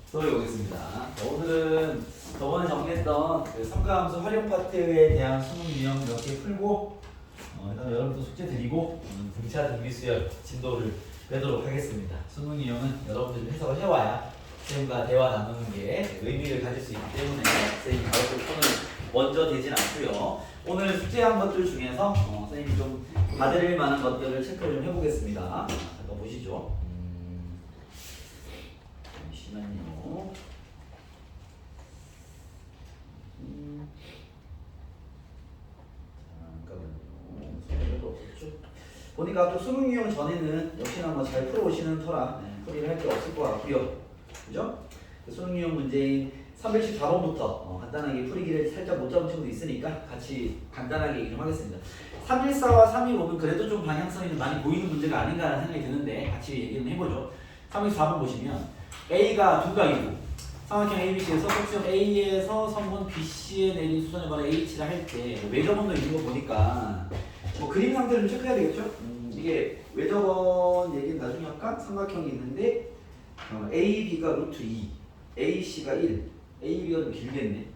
수업해 보겠습니다. 오늘은 저번에 정리했던 그 삼가함수 활용 파트에 대한 수능 유형 몇 개 풀고 그다음에 여러분도 숙제 드리고 등차 등비수열 진도를 빼도록 하겠습니다. 수능 유형은 여러분들이 해석을 해와야 쌤과 대화 나누는 게 의미를 가질 수 있기 때문에 쌤이 가르칠 손을 먼저 대진 않고요. 오늘 숙제한 것들 중에서 선생님이 좀 받을 만한 것들을 체크를 좀 해보겠습니다. 잠깐 보시죠. 잠시만요. 잠깐만요. 보니까 또 수능 유형 전에는 역시나 뭐 잘 풀어오시는 터라 풀이를 할 게 없을 것 같고요. 그죠? 수능 유형 문제인 314번부터 간단하게 풀이기를 살짝 못 잡은 친구도 있으니까 같이 간단하게 얘기 좀 하겠습니다. 314와 315는 그래도 좀 방향성이 좀 많이 보이는 문제가 아닌가라는 생각이 드는데 같이 얘기를 해보죠. 314번 보시면 A가 두 각이고 삼각형 ABC에서 꼭지점 A에서 선분 BC에 내린 수선의 번호 H를 할 때 외접원도 있는 거 보니까 뭐 그림 상태를 좀 체크해야 되겠죠? 이게 외접원 얘기는 나중에 할까? 삼각형이 있는데 AB가 루트 2, AC가 1, AB가 좀 길겠네.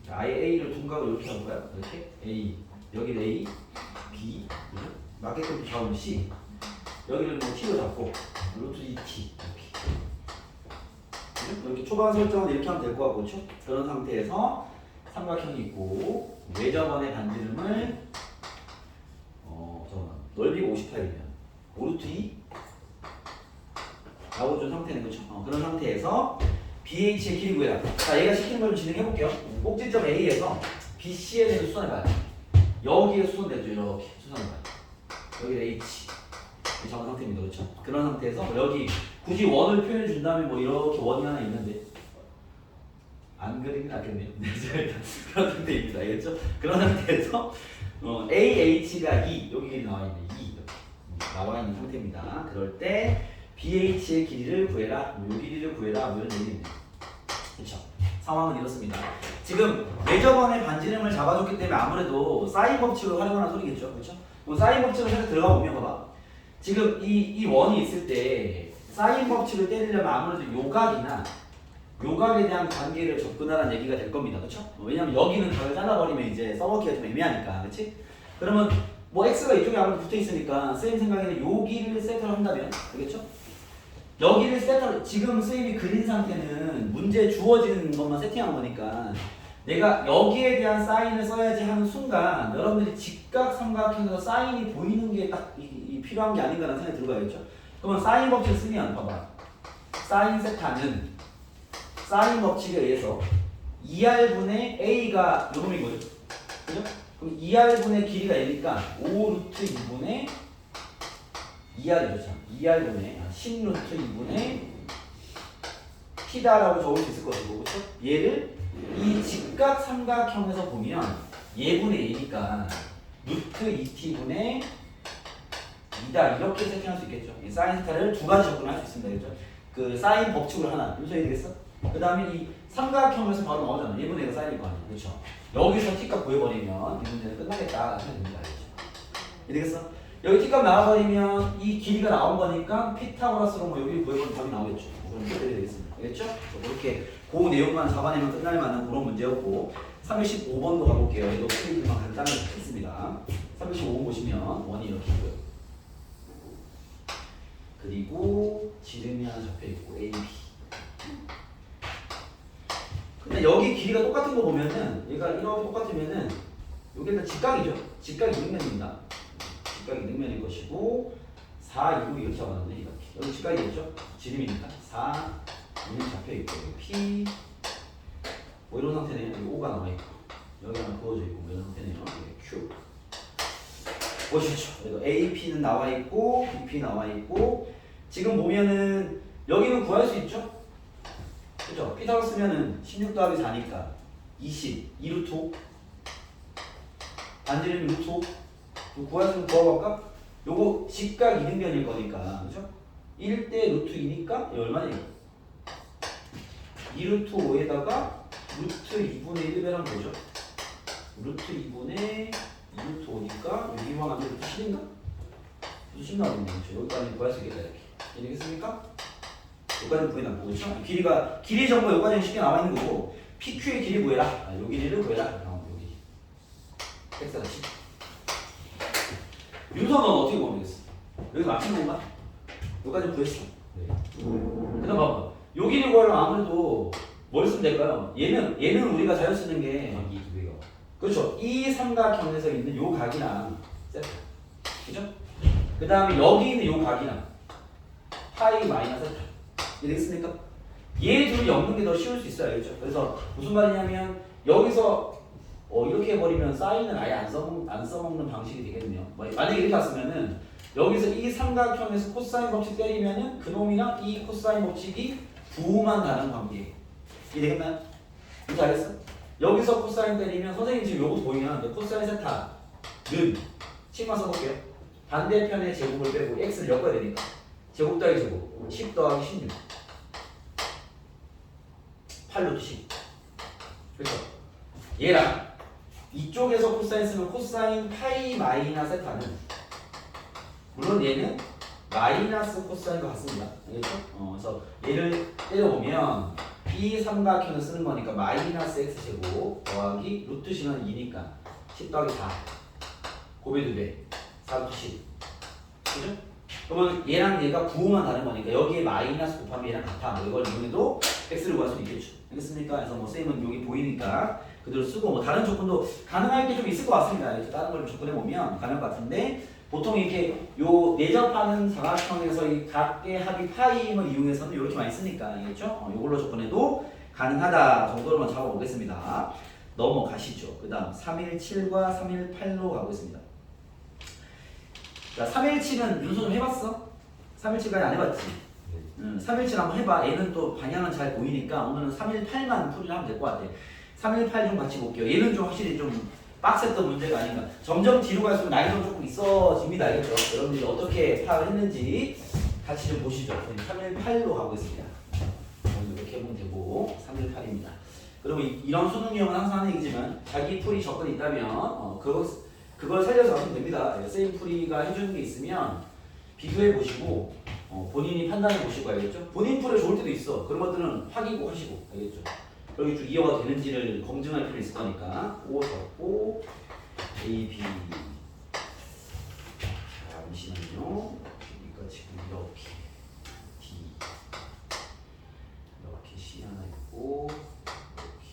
자, 아예 A를 둔각을 이렇게 해볼까요? 이렇게 A, 여기 A, B, 맞게끔 잡으면 C, 여기를 뭐 T로 잡고 루트 2T 이렇게 초반 설정은 이렇게 하면 될 것 같고, 그렇죠? 그런 상태에서 삼각형이 있고 외접원의 반지름을 넓이가 58이면 5루트 2 나오준 상태는 그렇죠? 그런 상태에서 BH의 길이 구해라. 자, 얘가 시키는 걸 좀 진행해 볼게요. 꼭지점 A에서 BC에 대해서 수선해 봐요. 여기에 수선되죠. 이렇게 수선해 봐요. 여기 H 이 정한 상태입니다. 그렇죠? 그런 상태에서 여기 굳이 원을 표현해 준다면 뭐 이렇게 원이 하나 있는데 안 그리는 게 낫겠네요. 그런 상태입니다. 알겠죠? 그런 상태에서 AH가 2 여기 나와 있는 2 나와 있는 상태입니다. 그럴 때 BH의 길이를 구해라, 이 길이를 구해라, 이런 얘기입니다. 그렇죠? 상황은 이렇습니다. 지금 외접원의 반지름을 잡아줬기 때문에 아무래도 사인 법칙을 활용하는 소리겠죠, 그렇죠? 사인 법칙을 살짝 들어가 보면 봐봐. 지금 이 원이 있을 때 사인 법칙을 때리려면 아무래도 요각에 대한 관계를 접근하라는 얘기가 될 겁니다, 그렇죠? 왜냐면 여기는 각을 잘라버리면 이제 써먹기가 좀 애매하니까, 그렇지? 그러면 뭐 x가 이쪽에 아무래도 붙어 있으니까 쌤 생각에는 여기를 세트를 한다면, 알겠죠? 여기를 세트 지금 쌤이 그린 상태는 문제 주어지는 것만 세팅한 거니까 내가 여기에 대한 사인을 써야지 하는 순간 여러분들이 직각 삼각형에서 사인이 보이는 게 딱 필요한 게 아닌가라는 생각이 들어가겠죠? 그러면 사인 법칙을 쓰면 봐봐. 사인 세타는 사인 법칙에 의해서 2R분의 A가 요놈인 거죠. 그죠? 그럼 2R분의 길이가 A니까 5루트 2분의 2R이죠. 참. 2R분의 10루트 2분의 T다라고 적을 수 있을 것이고, 그렇죠? 얘를 이 직각 삼각형에서 보면 얘분의 A니까 루트 2T분의 2다 이렇게 세팅할 수 있겠죠. 이 사인 스타를 두 가지 접근할 수 있습니다. 그렇죠? 그 사인 법칙으로 하나 요소해야 되겠어? 그 다음에 이 삼각형에서 바로 나오잖아. 1분의 1가 사인일 거 아니야. 그렇죠? 여기서 T값 구해버리면 이 문제는 끝나겠다 하면 됩니다. 알겠죠? 되겠어? 여기 T값 나와버리면 이 길이가 나온 거니까 피타고라스로 뭐 여기 구해버리면 답이 나오겠죠. 그럼 이렇게 되겠습니다. 알겠죠? 그렇게 그 내용만 잡아내면 끝날 만한 그런 문제였고 315번도 가볼게요. 이거 페이지만 간단하게 했습니다. 315번 보시면 원이 이렇게 있고요. 그리고 지름이 하나 잡혀있고 A, B. 근데 여기 길이가 똑같은 거 보면은 얘가 이렇게 똑같으면은 여기 일단 직각이죠. 직각이 능면입니다. 직각이 능면일 것이고 4, 2, 9 이렇게 잡아놨네. 이렇게. 여기 직각이겠죠? 지름이니까 4, 2는 잡혀있고 P 뭐 이런 상태네요. 여기 5가 나와있고 여기 하나 그어져 있고 뭐 이런 상태네요. 여기 Q 보시죠. 그래도 AP는 나와있고 BP 나와있고 지금 보면은 여기는 구할 수 있죠? 그죠? 피타고 쓰면은 16 더하기 4니까 20, 2루트 5 반지름이 루트 5 구할 수 있는 구해볼까? 요거 직각 이등변일 거니까 그죠? 1대 루트 2니까 얼마냐 2루트 5에다가 루트 2분의 1 배랑 뭐죠? 루트 2분의 2루트 5니까 여기 이만하면 루트 10인가? 루트 10 나오겠네. 그렇죠? 여기까지 구할 수 있겠다 이렇게. 되겠습니까? 여기까지 구해라. 그렇죠? 길이 정보 여기까지 쉽게 나와 있는 거고 PQ의 길이 구해라. 요 길이를 구해라. 여기. X가 10. 윤서 넌 어떻게 구하면 되겠어? 여기서 맞춘 건가? 여기까지 구했어. 그 다음 봐봐. 요 길이 구하려면 아무래도 뭘 쓰면 될까요? 얘는 우리가 잘 쓰는 게 이 두 개가 그렇죠. 이 삼각형에서 있는 요 각이랑 세타. 그죠? 그 다음에 여기 있는 요 각이랑 파이 마이너스 세타. 이해되겠습니까? 얘 둘이 엮는 게 더 쉬울 수 있어요. 알겠죠? 그래서 무슨 말이냐면 여기서 이렇게 해버리면 사인을 아예 안 써먹는 방식이 되겠네요. 만약에 이렇게 왔으면은 여기서 이 삼각형에서 코사인 법칙 때리면은 그놈이랑 이 코사인 법칙이 부호만 다른 관계. 이해되겠나요? 이렇게 알겠어? 여기서 코사인 때리면 선생님 지금 요거 보이면 코사인 세타는 식만 써볼게요. 반대편의 제곱을 빼고 x를 엮어야 되니까 제곱 더하기 제곱 10 더하기 16 8루트 10 그렇죠? 얘랑 이쪽에서 코사인 쓰면 코사인 파이 마이너스 세타는 물론 얘는 마이너스 코사인과 같습니다. 알겠죠? 그래서 얘를 때려보면 이 삼각형을 쓰는 거니까 마이너스 x제곱 더하기 루트 10은 2니까 10 더하기 4 곱의 2배 4루트 10 그죠? 그러면 얘랑 얘가 부호만 다른 거니까 여기에 마이너스 곱하면 얘랑 같아. 이걸 이용해도 x를 구할 수 있겠죠. 알겠습니까? 그래서 쌤은 여기 보이니까 그대로 쓰고 다른 조건도 가능할 게 좀 있을 것 같습니다. 이렇게 다른 걸 접근해 보면 가능할 것 같은데 보통 이렇게 요 내접하는 삼각형에서 이 각의 합이 파이임을 이용해서는 이렇게 많이 쓰니까 알겠죠? 요걸로 접근해도 가능하다 정도로만 잡아보겠습니다. 넘어가시죠. 그 다음 317과 318로 가보겠습니다. 자, 317은 윤소 좀 해봤어? 317까지 안 해봤지? 317 한번 해봐. 얘는 또 방향은 잘 보이니까 오늘은 318만 풀이를 하면 될 것 같아. 318 좀 같이 볼게요. 얘는 좀 확실히 좀 빡셌던 문제가 아닌가. 점점 뒤로 갈수록 난이도가 조금 있어집니다. 알겠죠? 여러분들이 어떻게 파악을 했는지 같이 좀 보시죠. 318로 가보겠습니다. 이렇게 해보면 되고 318입니다. 그리고 이런 수능 유형은 항상 하는 얘기지만 자기 풀이 접근이 있다면 그걸 살려서 하시면 됩니다. 쌤 풀이가 해주는 게 있으면 비교해 보시고 본인이 판단해 보시고 알겠죠? 본인 풀이 좋을 때도 있어. 그런 것들은 확인 꼭 하시고 알겠죠? 여기 쭉 이어가 되는지를 검증할 필요 있을 거니까 O 적고 A, B 잠시만요. 그러니까 지금 이렇게 D 이렇게 C 하나 있고 이렇게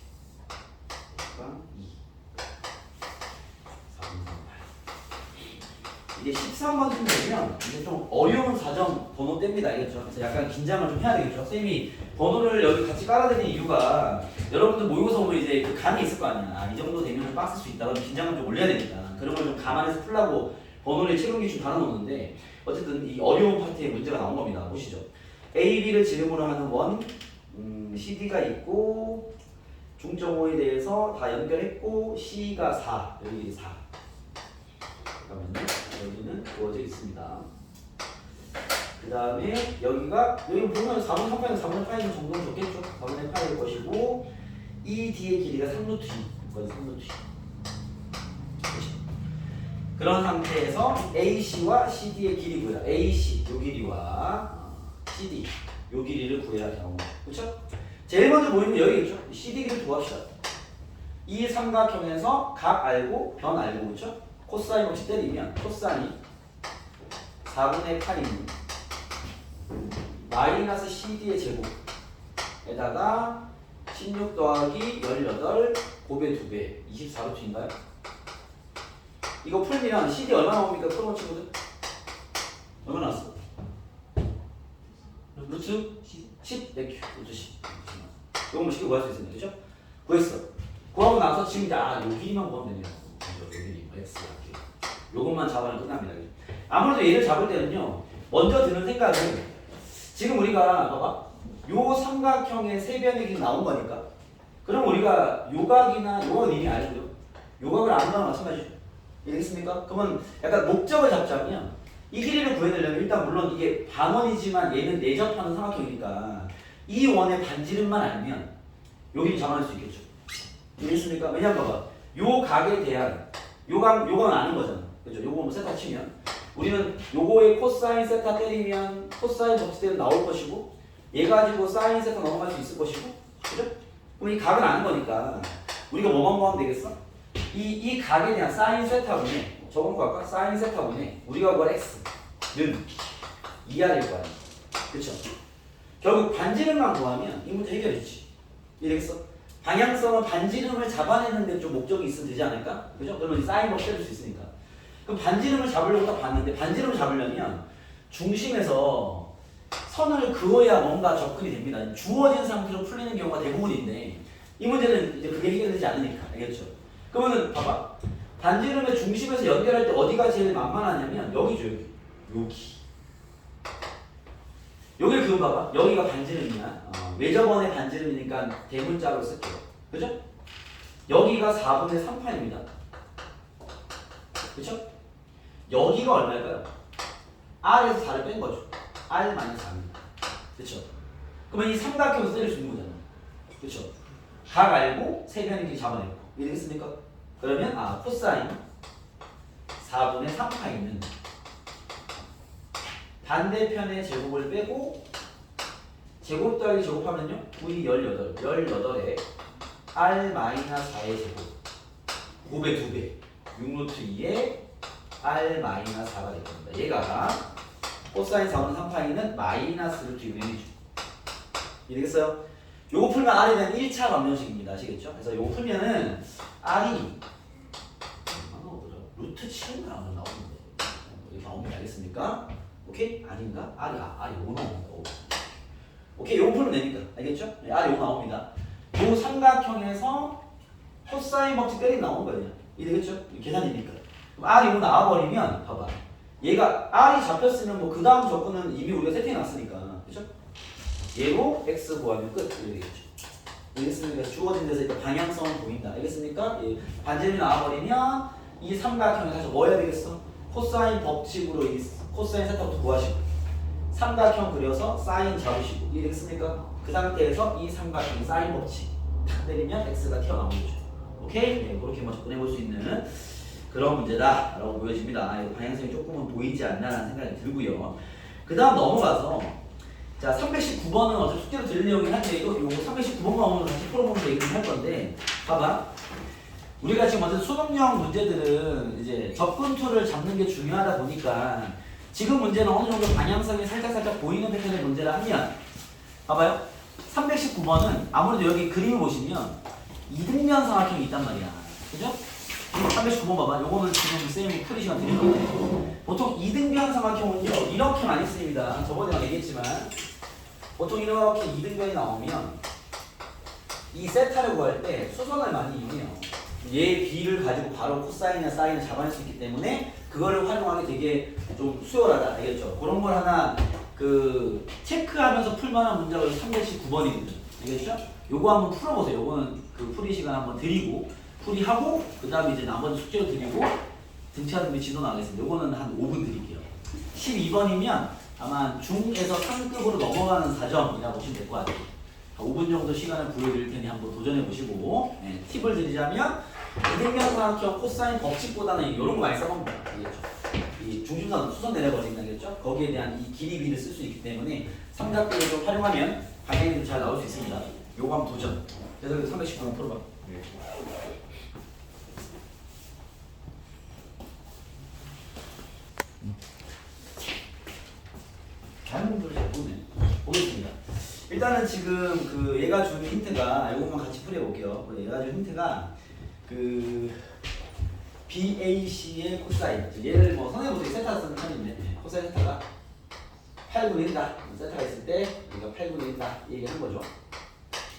X랑 2 4, 3, 8 이게 13번쯤 되면 이제 좀 어려운 사정 번호 뗍니다. 알겠죠? 그래서 약간 긴장을 좀 해야 되겠죠? 쌤이 번호를 여기 같이 깔아드리는 이유가 여러분들 모의고사 오면 이제 그 감이 있을 거 아니야. 이 정도 되면 좀 빡셀 수 있다. 그럼 긴장을 좀 올려야 되니까. 그런 걸 좀 감안해서 풀라고 번호를 채용 기준 달아놓는데 어쨌든 이 어려운 파트에 문제가 나온 겁니다. 보시죠. A, B를 지름으로 하는 원, CD가 있고 중점 O에 대해서 다 연결했고 C가 4, 여기 4. 잠깐만요. 여기는 부어져 있습니다. 그 다음에 여기 보면 4분의 3파이는 4분의 8 정도는 좋겠죠? 4분의 8일 것이고 이 D의 길이가 3루트 2 이건 3루트 2 그런 상태에서 AC와 CD의 길이 구해라. AC 요 길이와 CD 요 길이를 구해라. 그렇죠? 제일 먼저 보이는 여기겠죠? CD 길이를 구합시다. 이 삼각형에서 각 알고 변 알고 그렇죠? 코사인 없이 때리면 코사인이 4분의 8이니 마이너스 CD의 제곱에다가 16 더하기 18 곱의 2배 24루트인가요? 이거 풀면 CD 얼마 나옵니까? 프로모 친구들? 얼마 나왔어? 루트 10? 네, 루트 10 이거만 쉽게 구할 수 있습니다. 그죠? 구했어. 구하고 나서 지금 이제 요 길이만 구하면 되네요. 요 길이 X 요것만 잡아면 끝납니다. 아무래도 얘를 잡을 때는요 먼저 드는 생각은 지금 우리가 봐봐 요 삼각형의 세변의 길이 나온 거니까 그럼 우리가 요각이나 요각은 이미 알고요 요각을 아는 거랑 마찬가지죠. 이해됐습니까? 그러면 약간 목적을 잡자면 이 길이를 구해내려면 일단 물론 이게 반원이지만 얘는 내접하는 삼각형이니까 이 원의 반지름만 알면 요 길이 잡아낼 수 있겠죠. 이해됐습니까? 왜냐면 봐봐 요 각에 대한 요건 아는 거잖아. 그죠? 요거 뭐 세타 치면 우리는 요거의 코사인 세타 때리면 코사인 법칙대로 나올 것이고 얘 가지고 사인 세타 넘어갈 수 있을 것이고, 그죠? 그럼 이 각은 아는 거니까 우리가 뭐만 하면 되겠어? 이 각에 대한 사인 세타분의 저건 거 할까? 사인 세타분의 우리가 구할 x는 2r일 거 아니야. 그쵸? 결국 반지름만 구하면 이 문제 해결했지. 이해되겠어? 방향성은 반지름을 잡아내는 데 좀 목적이 있으면 되지 않을까? 그죠? 그러면 사인 법 때릴 수 있으니까. 그럼 반지름을 잡으려고 딱 봤는데 반지름을 잡으려면 중심에서 선을 그어야 뭔가 접근이 됩니다. 주어진 상태로 풀리는 경우가 대부분인데 이 문제는 이제 그게 해결되지 않으니까. 알겠죠? 그러면은 봐봐. 반지름의 중심에서 연결할 때 어디가 제일 만만하냐면 여기죠. 여기. 여기를 그어봐봐. 여기가 반지름이야. 외접원의 반지름이니까 대문자로 쓸게요. 그죠? 여기가 4분의 3파입니다. 그쵸? 여기가 얼마일까요? R에서 4를 뺀 거죠. R-4입니다. 그쵸? 그러면 이 삼각형에서 때릴 수 있는 거잖아. 그쵸? 각 알고 세변인지 잡아내고. 이해되겠습니까? 그러면 코사인 4분의 3파이는 반대편의 제곱을 빼고 제곱 더하기 제곱하면요. V 18에 R-4의 제곱 곱의 2배 6루트 2에 R-4가 될 겁니다. 얘가 코사인 4분의 3파이는 마이너스 루트 6이죠. 이해되겠어요? 요거 풀면 R에 대한 1차 방정식입니다. 아시겠죠? 그래서 요거 풀면은 R이 루트 7인가 나오는데 이렇게 나오면 알겠습니까? 오케이? 아닌가? R이 5 나옵니다. 5. 오케이? 요거 풀면 되니까. 알겠죠? 네, R이 5 나옵니다. 요 삼각형에서 코사인 법칙 때리면 나오는 거예요. 이해되겠죠? 계산이니까. 그럼 R이 5 나와버리면 봐봐. 얘가 R이 잡혔으면 뭐 그 다음 조건은 이미 우리가 세팅해놨으니까. 그죠? 얘로 X 구하면 끝. 이렇게 되겠죠. 알겠습니까? 주어진 데서 일단 방향성은 보인다. 알겠습니까? 예. 반지름이 나와버리면 이 삼각형에 다시 뭐 해야 되겠어? 코사인 법칙으로 이 코사인 세타부터 구하시고 삼각형 그려서 사인 잡으시고 이해되겠습니까? 그 상태에서 이 삼각형 사인 법칙 탁 때리면 x가 튀어나오는 거죠. 오케이? 네, 그렇게 한번 접근해 볼 수 있는 그런 문제다 라고 보여집니다. 방향성이 조금은 보이지 않나라는 생각이 들고요. 그 다음 넘어가서 자 319번은 어차피 숙제로 들을 내용이긴 한데 이거 319번만 오늘 다시 풀어보면서 얘기를 할 건데 봐봐. 우리가 지금 어쨌든 수능형 문제들은 이제 접근 툴을 잡는 게 중요하다 보니까 지금 문제는 어느 정도 방향성이 살짝 보이는 패턴의 문제라 하면 봐봐요. 319번은 아무래도 여기 그림을 보시면 이등변 삼각형이 있단 말이야. 그죠? 319번 봐봐. 요거는 지금 쌤이 풀이 시간 드린 건데 보통 이등변 삼각형은요 이렇게 많이 쓰입니다. 저번에 가 얘기했지만 보통 이렇게 이등변이 나오면 이 세타를 구할 때 수선을 많이 이용해요. 얘 B를 가지고 바로 코사인이나 사인을 잡아낼 수 있기 때문에 그거를 활용하기 되게 좀 수월하다. 알겠죠? 그런 걸 하나 체크하면서 풀만한 문제가 319번이거든요. 알겠죠? 요거 한번 풀어보세요. 요거는 그 풀이 시간 한번 드리고 풀이하고 그 다음에 이제 나머지 숙제를 드리고 등차등 비 지도 나가겠습니다. 요거는 한 5분 드릴게요. 12번이면 아마 중에서 3급으로 넘어가는 4점이라고 보시면 될 것 같아요. 5분 정도 시간을 부여드릴 테니 한번 도전해 보시고 팁을 드리자면 이등변 삼각형 코사인 법칙보다는 이런 거 많이 써봅니다. 알겠죠? 이 중심선 수선 내려버리면 알겠죠? 거기에 대한 이 길이 비를 쓸 수 있기 때문에 삼각대를 좀 활용하면 방향이 좀 잘 나올 수 있습니다. 요거 한번 도전. 그래서 319번 풀어봐. 다른 분들 잘 보네. 보겠습니다. 일단은 지금 그 얘가 주는 힌트가 이것만 같이 풀어볼게요. 얘가 주는 힌트가 그 BAC의 코사인. 얘를 뭐 선생님부터 세타 쓰는 편인데 코사인 세타가 8분의 1이다. 세타가 있을 때 우리가 8분의 1이다 얘기한 거죠.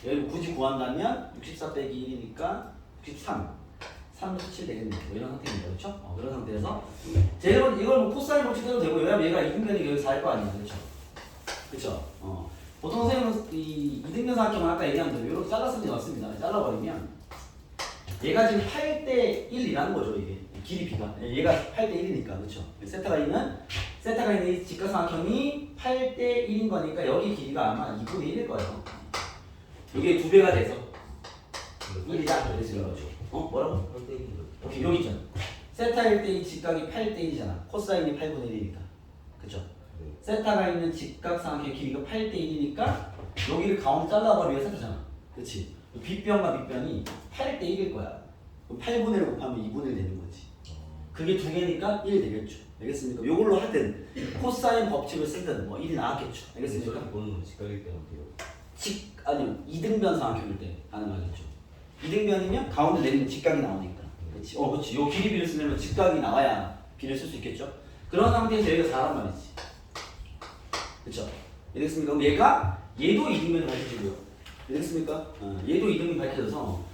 여기 굳이 구한다면 64 빼기 1이니까 63. 3루트 7 되겠네. 뭐 이런 상태입니다. 그렇죠? 그런 상태에서 이걸 뭐 코사인 법칙대로 되고 왜냐면 얘가 이등변이 여기 4일 거 아니에요. 그렇죠? 그렇죠? 보통 선생님은 이 이등변 삼각형을 아까 얘기한 대로 이렇게 잘랐으면 맞습니다. 잘라버리면 얘가 지금 8대 1이라는 거죠. 이게 길이 B가 얘가 8대 1이니까 그렇죠? 세타가 있는 이 직각삼각형이 8대 1인 거니까 여기 길이가 아마 2분의 1일 거예요. 이게 2배가 돼서 1이다 그래서 이거죠. 뭐라고? 8대 1. 오케이 여기 있잖아. 세타일 때 이 직각이 8대 1이잖아. 코사인이 8분의 1이니까 그렇죠? 세타가 있는 직각삼각형의 길이가 8대 1이니까 여기를 가운데 잘라버리면 세타잖아. 그렇지? 빗변과 빗변이 8대 1일 거야. 그럼 8분의 1 곱하면 2분의 1 되는 거지. 그게 두 개니까 1 되겠죠. 알겠습니까? 요걸로 하든 코사인 법칙을 쓰든 뭐 1이 나왔겠죠. 알겠습니까? 보는 건 직각일 때는 돼요. 아니요, 이등변 삼각형일 때 가능하겠죠. 이등변이면 가운데 내리면 직각이 나오니까. 그렇지. 그렇지. 요 길이 비를 쓰려면 직각이 나와야 비를 쓸 수 있겠죠. 그런 상태에서 여기가 4란 말이지. 그렇죠. 이해됐습니까? 그럼 얘도 이등변이 밝혀지고요. 이해됐습니까? 얘도 이등변이 밝혀져서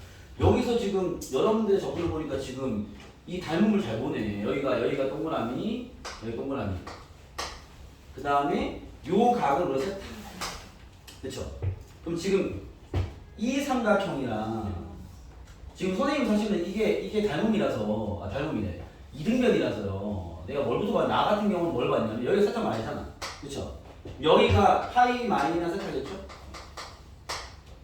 여기서 지금 여러분들의 접근을 보니까 지금 이 닮음을 잘 보네. 여기가 동그라미, 여기 동그라미. 그 다음에 요 각을 그래서 그렇죠. 그럼 지금 이 삼각형이랑 지금 선생님 사실은 이게 닮음이라서 닮음이네. 이등변이라서요. 내가 뭘 붙여봐? 나 같은 경우는 뭘 봤냐면 여기 살짝 말이잖아. 그렇죠. 여기가 파이 마이너스 세타겠죠.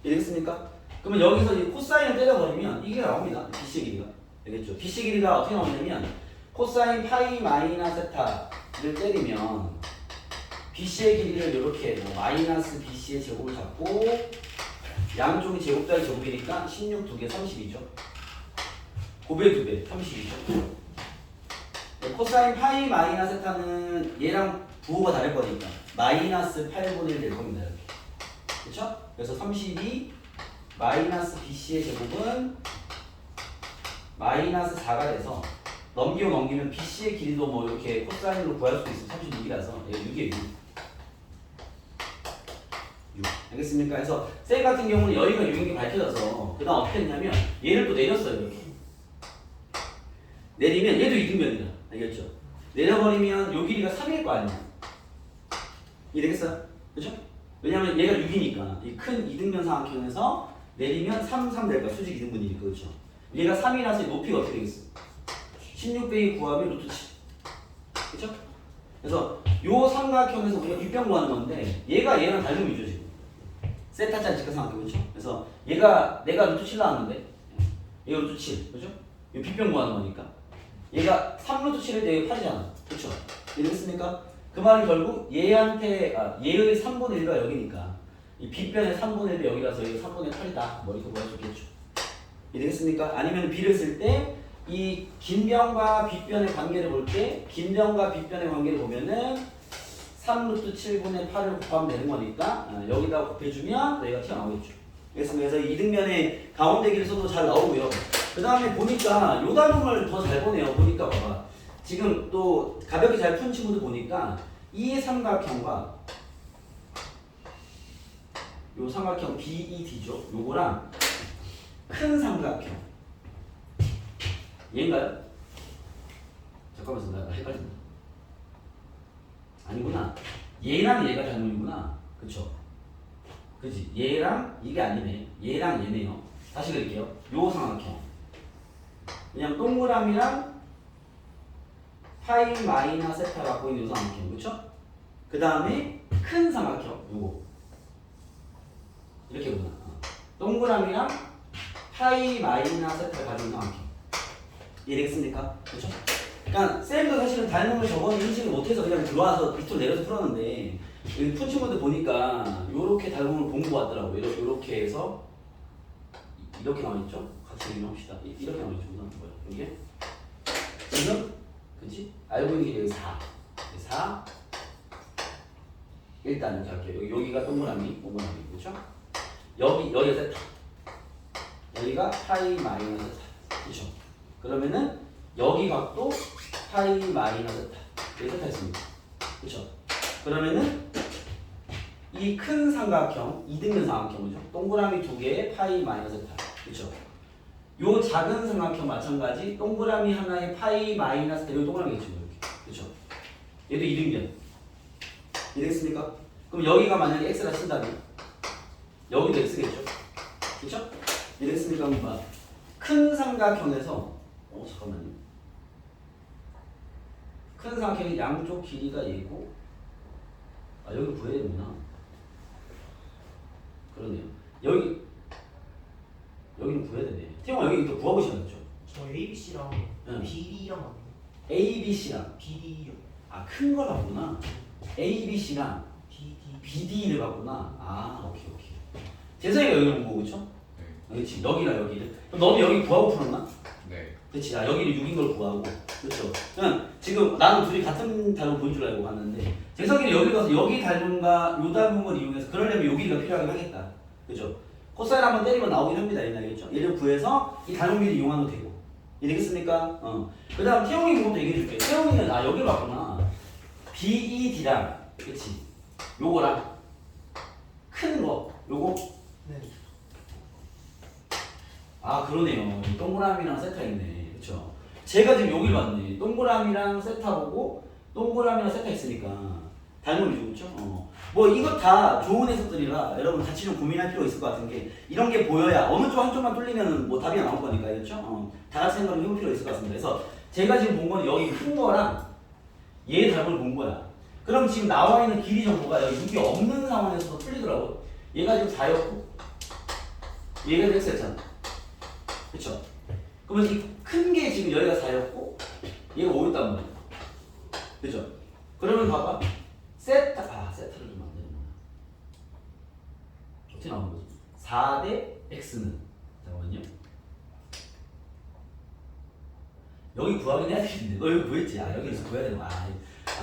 이해됐습니까? 그러면 여기서 이 코사인을 때려버리면 이게 나옵니다. BC의 길이가. 알겠죠? BC의 길이가 어떻게 나오냐면 코사인 파이 마이너스 세타를 때리면 BC의 길이를 이렇게 뭐 마이너스 BC의 제곱을 잡고 양쪽이 제곱자의 제곱이니까 16 2개 30이죠. 곱의 2배 30이죠. 코사인 파이 마이너스 세타는 얘랑 부호가 다를 거니까 마이너스 8분의 1 될 겁니다. 이렇게. 그렇죠? 그래서 32 마이너스 BC의 제곱은 마이너스 4가 돼서 넘기면 BC의 길이도 뭐 이렇게 코사인으로 구할 수 있어. 36이라서 6이에요. 6. 알겠습니까? 그래서 셀 같은 경우는 여기가 6인 게 밝혀져서 그 다음 어떻게 했냐면 얘를 또 내렸어요. 이렇게. 내리면 얘도 이등변이야. 알겠죠? 내려버리면 요 길이가 3일 거 아니야. 이해되겠어요? 그렇죠? 왜냐면 얘가 6이니까 이 큰 이등변 삼각형에서 내리면 3, 3 될 거야. 수직 이등분이니까. 그렇죠? 얘가 3이라서 높이가 어떻게 되겠어? 16 빼기 9하면 루트 7. 그렇죠? 그래서 요 삼각형에서 우리가 빗변 구하는 건데 얘가 얘랑 닮음이죠 지금. 세타짜리 직각삼각형. 그렇죠? 그래서 얘가 내가 루트 7 나왔는데 얘가 루트 7. 그렇죠? 이 빗변 구하는 거니까 얘가 3루트 7일 때 8이잖아. 그렇죠? 이해됐습니까? 그 말은 결국 얘의 3분의 1가 여기니까 이 빗변의 3분의 1이 여기라서 이거 3분의 8이다. 뭐 이렇게 구할 수 있겠죠. 이해되겠습니까? 아니면 비를 쓸 때 이 긴 변과 빗변의 관계를 볼 때 긴 변과 빗변의 관계를 보면은 3루트 7분의 8을 곱하면 되는 거니까 여기다 곱해주면 여기가 튀어나오겠죠. 그래서 이등변의 가운데 길에서도 잘 나오고요. 그 다음에 보니까 요 단음을 더 잘 보네요. 보니까 봐봐. 지금 또 가볍게 잘 푼 친구들 보니까 이 삼각형과 요 삼각형 BED죠. 요거랑 큰 삼각형 얘인가요? 잠깐만 나 헷갈린다. 아니구나. 얘랑 얘가 닮음이구나. 그쵸? 그치? 얘랑 이게 아니네. 얘랑 얘네요. 다시 그릴게요. 요 삼각형. 그냥 동그라미랑 파이 마이너스 세타 갖고 있는 요 삼각형. 그쵸? 그 다음에 큰 삼각형. 요거. 이렇게 보나. 동그라미랑 파이 마이너스 세타를 가지고 있는 삼각형. 이해되겠습니까? 그렇죠? 그러니까 쌤도 사실은 닮음을 저번에 인식을 못해서 그냥 들어와서 밑으로 내려서 풀었는데 여기 푼 친구들 보니까 요렇게 닮음을 본 것 같더라고요. 이렇게 해서 이렇게 나와있죠? 같이 읽어봅시다. 이렇게 나와있죠? 뭐야? 여기에? 지금? 그치? 알고 있는 게 여기 4 4 일단 이렇게 할게요. 여기가 동그라미 그렇죠? 여기가 세타 여기가 파이 마이너스 세타 그렇죠? 그러면은 여기 각도 파이 마이너스 세타 여기 세타 있습니다. 그렇죠? 그러면은 이 큰 삼각형 이등변 삼각형이죠. 동그라미 두 개에 파이 마이너스 세타 그렇죠? 요 작은 삼각형 마찬가지 동그라미 하나에 파이 마이너스 세타 여기 동그라미겠죠. 이렇게 그렇죠? 얘도 이등변 이해됐습니까? 그럼 여기가 만약에 x라 친다면 여기도 x겠죠? 그렇죠? 이해됐습니까? 그럼 큰 삼각형에서 잠깐만요. 큰 삼각형의 양쪽 길이가 얘고 여기 구해야 되구나. 그러네요. 여기는 구해야 되네. 태용아 여기 또 구해보시겠죠? 저 ABC랑 응. BD랑 A, B, C랑 BD요. 큰 거라구나. ABC랑 BD를 봤구나. 아, 오케이. 재성이가 여기를 본 거고, 그쵸? 네. 그렇지, 여기랑 여기를. 그럼 너도 여기 구하고 풀었나? 네. 그렇지, 여기를 6인 걸 구하고. 그렇죠. 그냥 지금 나는 둘이 같은 닮은 보인 줄 알고 갔는데 재성이는 여기 가서 여기 닮은가 요 닮은 걸 이용해서 그러려면 요 길이가 필요하긴 하겠다. 그죠? 코사인 한번 때리면 나오긴 합니다. 알겠죠? 얘를 구해서 이 닮은 길이 이용하면 되고. 이해되겠습니까? 그 다음 태용이 그것도 얘기해 줄게. 태용이는 여기를 봤구나. BED랑 그치? 요거랑 큰 거 요거 네. 아 그러네요. 이 동그라미랑 세타 있네. 그쵸? 제가 지금 여기를 봤네. 동그라미랑 세타 보고 동그라미랑 세타 있으니까 닮음이죠. 그쵸? 뭐 이거 다 좋은 해석들이라 여러분 같이 좀 고민할 필요 있을 것 같은 게 이런 게 보여야 어느 쪽 한쪽만 뚫리면 뭐 답이 나올 거니까. 그렇죠? 다 같이 생각을 해볼 필요 있을 것 같습니다. 그래서 제가 지금 본 거는 여기 큰 거랑 얘 닮음을 본 거야. 그럼 지금 나와 있는 길이 정보가 여기 6이 없는 상황에서 풀리더라고. 얘가 지금 4였고 얘가 X였잖아. 그쵸? 그러면 이 큰 게 지금 여기가 4였고 얘가 5였단 말이야. 그죠? 그러면 봐봐. 세타를 좀 만드는구나. 어떻게 나오는 거지? 4대 X는 잠깐만요. 여기 구하긴 해야 되겠는데 너 여기 구했지? 여기서 구해야 되는 거야.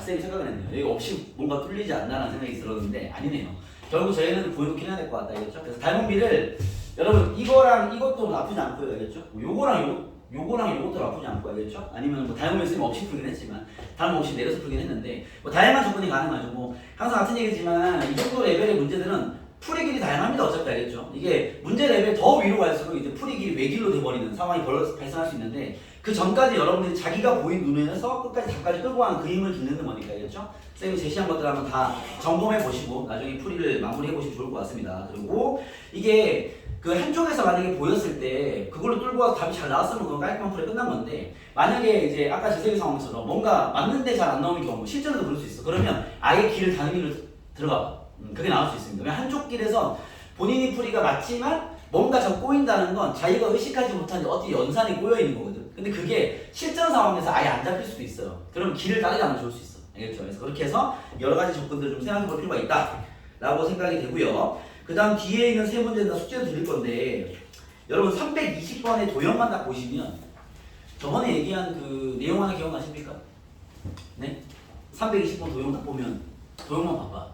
쌤이 생각을 했네요. 여기 없이 뭔가 뚫리지 않나라는 생각이 들었는데 아니네요. 결국 저희는 구해놓긴 해야 될 것 같다. 알겠죠? 그래서 닮은비를 여러분 이거랑 이것도 나쁘지 않고요. 알겠죠? 요거랑 요것도 나쁘지 않고 알겠죠? 아니면 뭐 닮음을 쓰면 없이 풀긴 했지만 닮음 없이 내려서 풀긴 했는데 뭐 다양한 접근이 가능하죠. 뭐 항상 같은 얘기지만 이 정도 레벨의 문제들은 풀이 길이 다양합니다. 어차피 알겠죠? 이게 문제 레벨 더 위로 갈수록 이제 풀이 길이 외길로 돼버리는 상황이 발생할 수 있는데 그 전까지 여러분들이 자기가 보인 눈에서 끝까지 답까지 끌고 가는 그림을 그리는 거니까 알겠죠? 쌤이 제시한 것들 한번 다 점검해 보시고 나중에 풀이를 마무리해 보시면 좋을 것 같습니다. 그리고 이게 그 한쪽에서 만약에 보였을 때 그걸로 뚫고 와서 답이 잘 나왔으면 그건 깔끔한 풀이 끝난 건데 만약에 이제 아까 재생의 상황처럼 뭔가 맞는데 잘 안 나오는 경우 실전에도 그럴 수 있어. 그러면 아예 길을 다른 길로 들어가 봐. 그게 나올 수 있습니다. 왜냐면 한쪽 길에서 본인이 풀이가 맞지만 뭔가 저 꼬인다는 건 자기가 의식하지 못한 어떤 연산이 꼬여 있는 거거든. 근데 그게 실전 상황에서 아예 안 잡힐 수도 있어요. 그럼 길을 다르게 하면 좋을 수 있어. 알겠죠? 그래서 그렇게 해서 여러 가지 접근들을 좀 생각해 볼 필요가 있다 라고 생각이 되고요. 그 다음 뒤에 있는 세 문제는 다 숙제로 드릴 건데 여러분 320번의 도형만 딱 보시면 저번에 얘기한 그 내용 하나 기억나십니까? 네? 320번 도형 딱 보면 도형만 봐봐.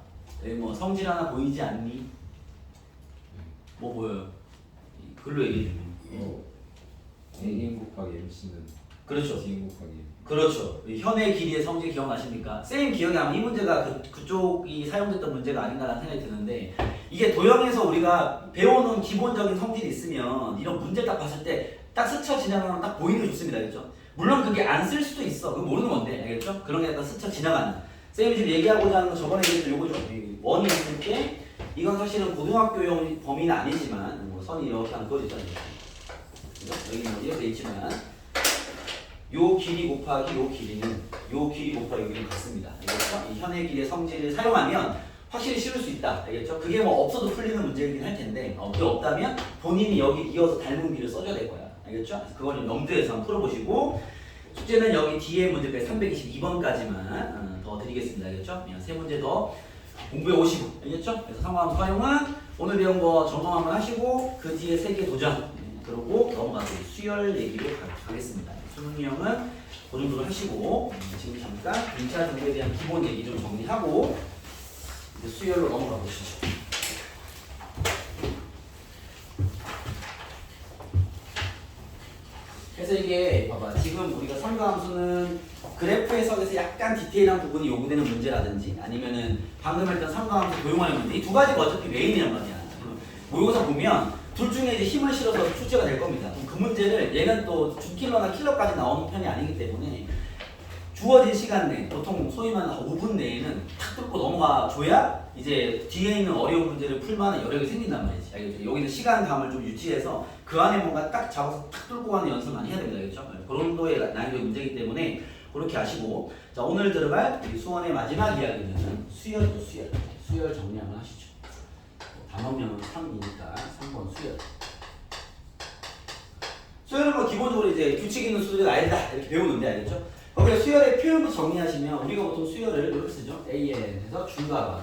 여기 뭐 성질 하나 보이지 않니? 뭐 보여요? 글로 얘기해 주면 A인 곱하기 MC는 그렇죠. D인 곱하기 M. 그렇죠. 현의 길이의 성질 기억나십니까? 쌤 기억에 아마 이 문제가 그쪽이 사용됐던 문제가 아닌가라는 생각이 드는데 이게 도형에서 우리가 배워놓은 기본적인 성질이 있으면 이런 문제 딱 봤을 때 딱 스쳐 지나가면 딱 보이는 게 좋습니다. 알겠죠? 물론 그게 안 쓸 수도 있어. 그거 모르는 건데 알겠죠? 그런 게 약간 스쳐 지나가는 쌤이 지금 얘기하고자 하는 거 저번에 얘기했던 요거죠. 원이 있을 때 이건 사실은 고등학교용 범위는 아니지만 뭐 선이 이렇게 하는 거죠. 그죠? 여기 뭐 이렇게 있지만 요 길이 곱하기 요 길이는 요 길이 곱하기 요 길이는 같습니다. 알겠죠? 이 현의 길이의 성질을 사용하면 확실히 씌울 수 있다. 알겠죠? 그게 뭐 없어도 풀리는 문제이긴 할 텐데 그게 없다면 본인이 여기 이어서 닮은 길을 써줘야 될 거야. 알겠죠? 그래서 그걸 좀 염두에서 한번 풀어보시고 숙제는 여기 뒤에 문제까지 322번까지만 더 드리겠습니다. 알겠죠? 그냥 세 문제 더 공부해 오시고 알겠죠? 그래서 상호함수 활용은 오늘 배운 거 점검 한번 하시고 그 뒤에 3개 도전 그러고 넘어가서 수열 얘기로 가겠습니다. 수능 유형은 그 정도로 하시고 지금 잠깐 분자 정보에 대한 기본 얘기 좀 정리하고 이제 수열로 넘어가 보시죠. 그래서 이게 봐봐 지금 우리가 삼가함수는 그래프 해석에서 약간 디테일한 부분이 요구되는 문제라든지 아니면은 방금 했던 삼가함수 도용하는 문제 이 두 가지가 어차피 메인이란 말이야. 모의고사 보면 둘 중에 이제 힘을 실어서 출제가 될 겁니다. 그럼 그 문제를 얘는 또 주킬러나 킬러까지 나오는 편이 아니기 때문에 주어진 시간 내 보통 소위 말하는 5분 내에는 탁 뚫고 넘어가 줘야 이제 뒤에 있는 어려운 문제를 풀만한 여력이 생긴단 말이지. 알겠죠? 여기는 시간감을 좀 유지해서 그 안에 뭔가 딱 잡아서 탁 뚫고 가는 연습을 많이 해야 됩니다. 알겠죠? 그런 정도의 난이도의 문제이기 때문에 그렇게 아시고 자 오늘 들어갈 우리 수원의 마지막 이야기는 수열도 수열 정리한번 하시죠. 단원명은 3이니까 3번 수열. 수열은 뭐 기본적으로 이제 규칙 있는 수들이 나야 된다 이렇게 배우는데 알겠죠? 거기에 수열의 표현부터 정리하시면 우리가 보통 수열을 이렇게 쓰죠. AN에서 중괄호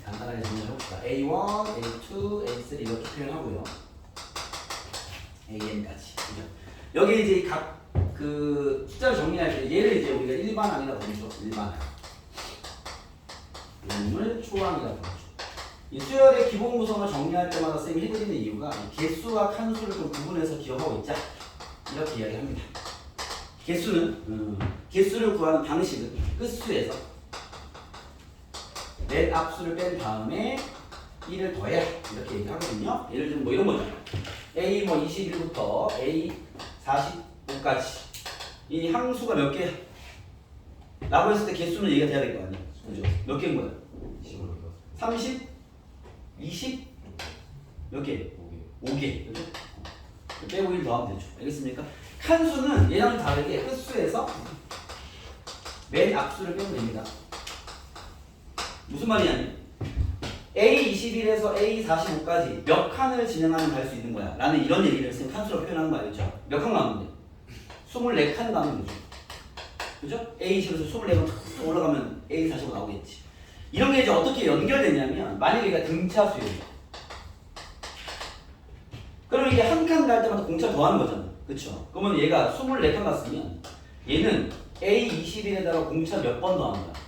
간단하게 정리해봅시다. A1, A2, A3 이렇게 표현하고요. AN까지. 그죠? 여기 이제 각 그 숫자를 정리할 때 얘를 이제 우리가 일반항이라고 부르죠. 일반항. 용을 초항이라고 부르죠. 이 수열의 기본 구성을 정리할 때마다 쌤이 해드리는 이유가 개수와 칸수를 좀 구분해서 기억하고 있자. 이렇게 이야기합니다. 개수를 구하는 방식은 끝수에서 넷 앞수를 뺀 다음에 1을 더해라 이렇게 얘기하거든요. 예를 들면 뭐 이런 거죠. A 뭐 21부터 A 45까지 이 항수가 몇 개? 라고 했을 때 개수는 얘기가 돼야 될 거 아니에요. 그죠? 몇 개인 거야? 30? 20? 몇 개? 5개. 그죠? 빼고 1 더하면 되죠. 알겠습니까? 칸수는 얘랑 다르게 끝수에서 맨 앞수를 빼면 됩니다. 무슨 말이냐면 A21에서 A45까지 몇 칸을 진행하면 갈 수 있는 거야 라는 이런 얘기를 쌤 칸수로 표현하는 거 알죠? 몇 칸 가면 돼? 24칸 가면 되죠. 그죠? A20에서 24칸 올라가면 A45 나오겠지. 이런 게 이제 어떻게 연결되냐면 만약에 얘가 등차 수열이야. 그러면 이게 한 칸 갈 때마다 공차 더하는 거잖아. 그쵸? 그러면 얘가 24칸 갔으면 얘는 A21에다가 공차 몇 번 더합니다.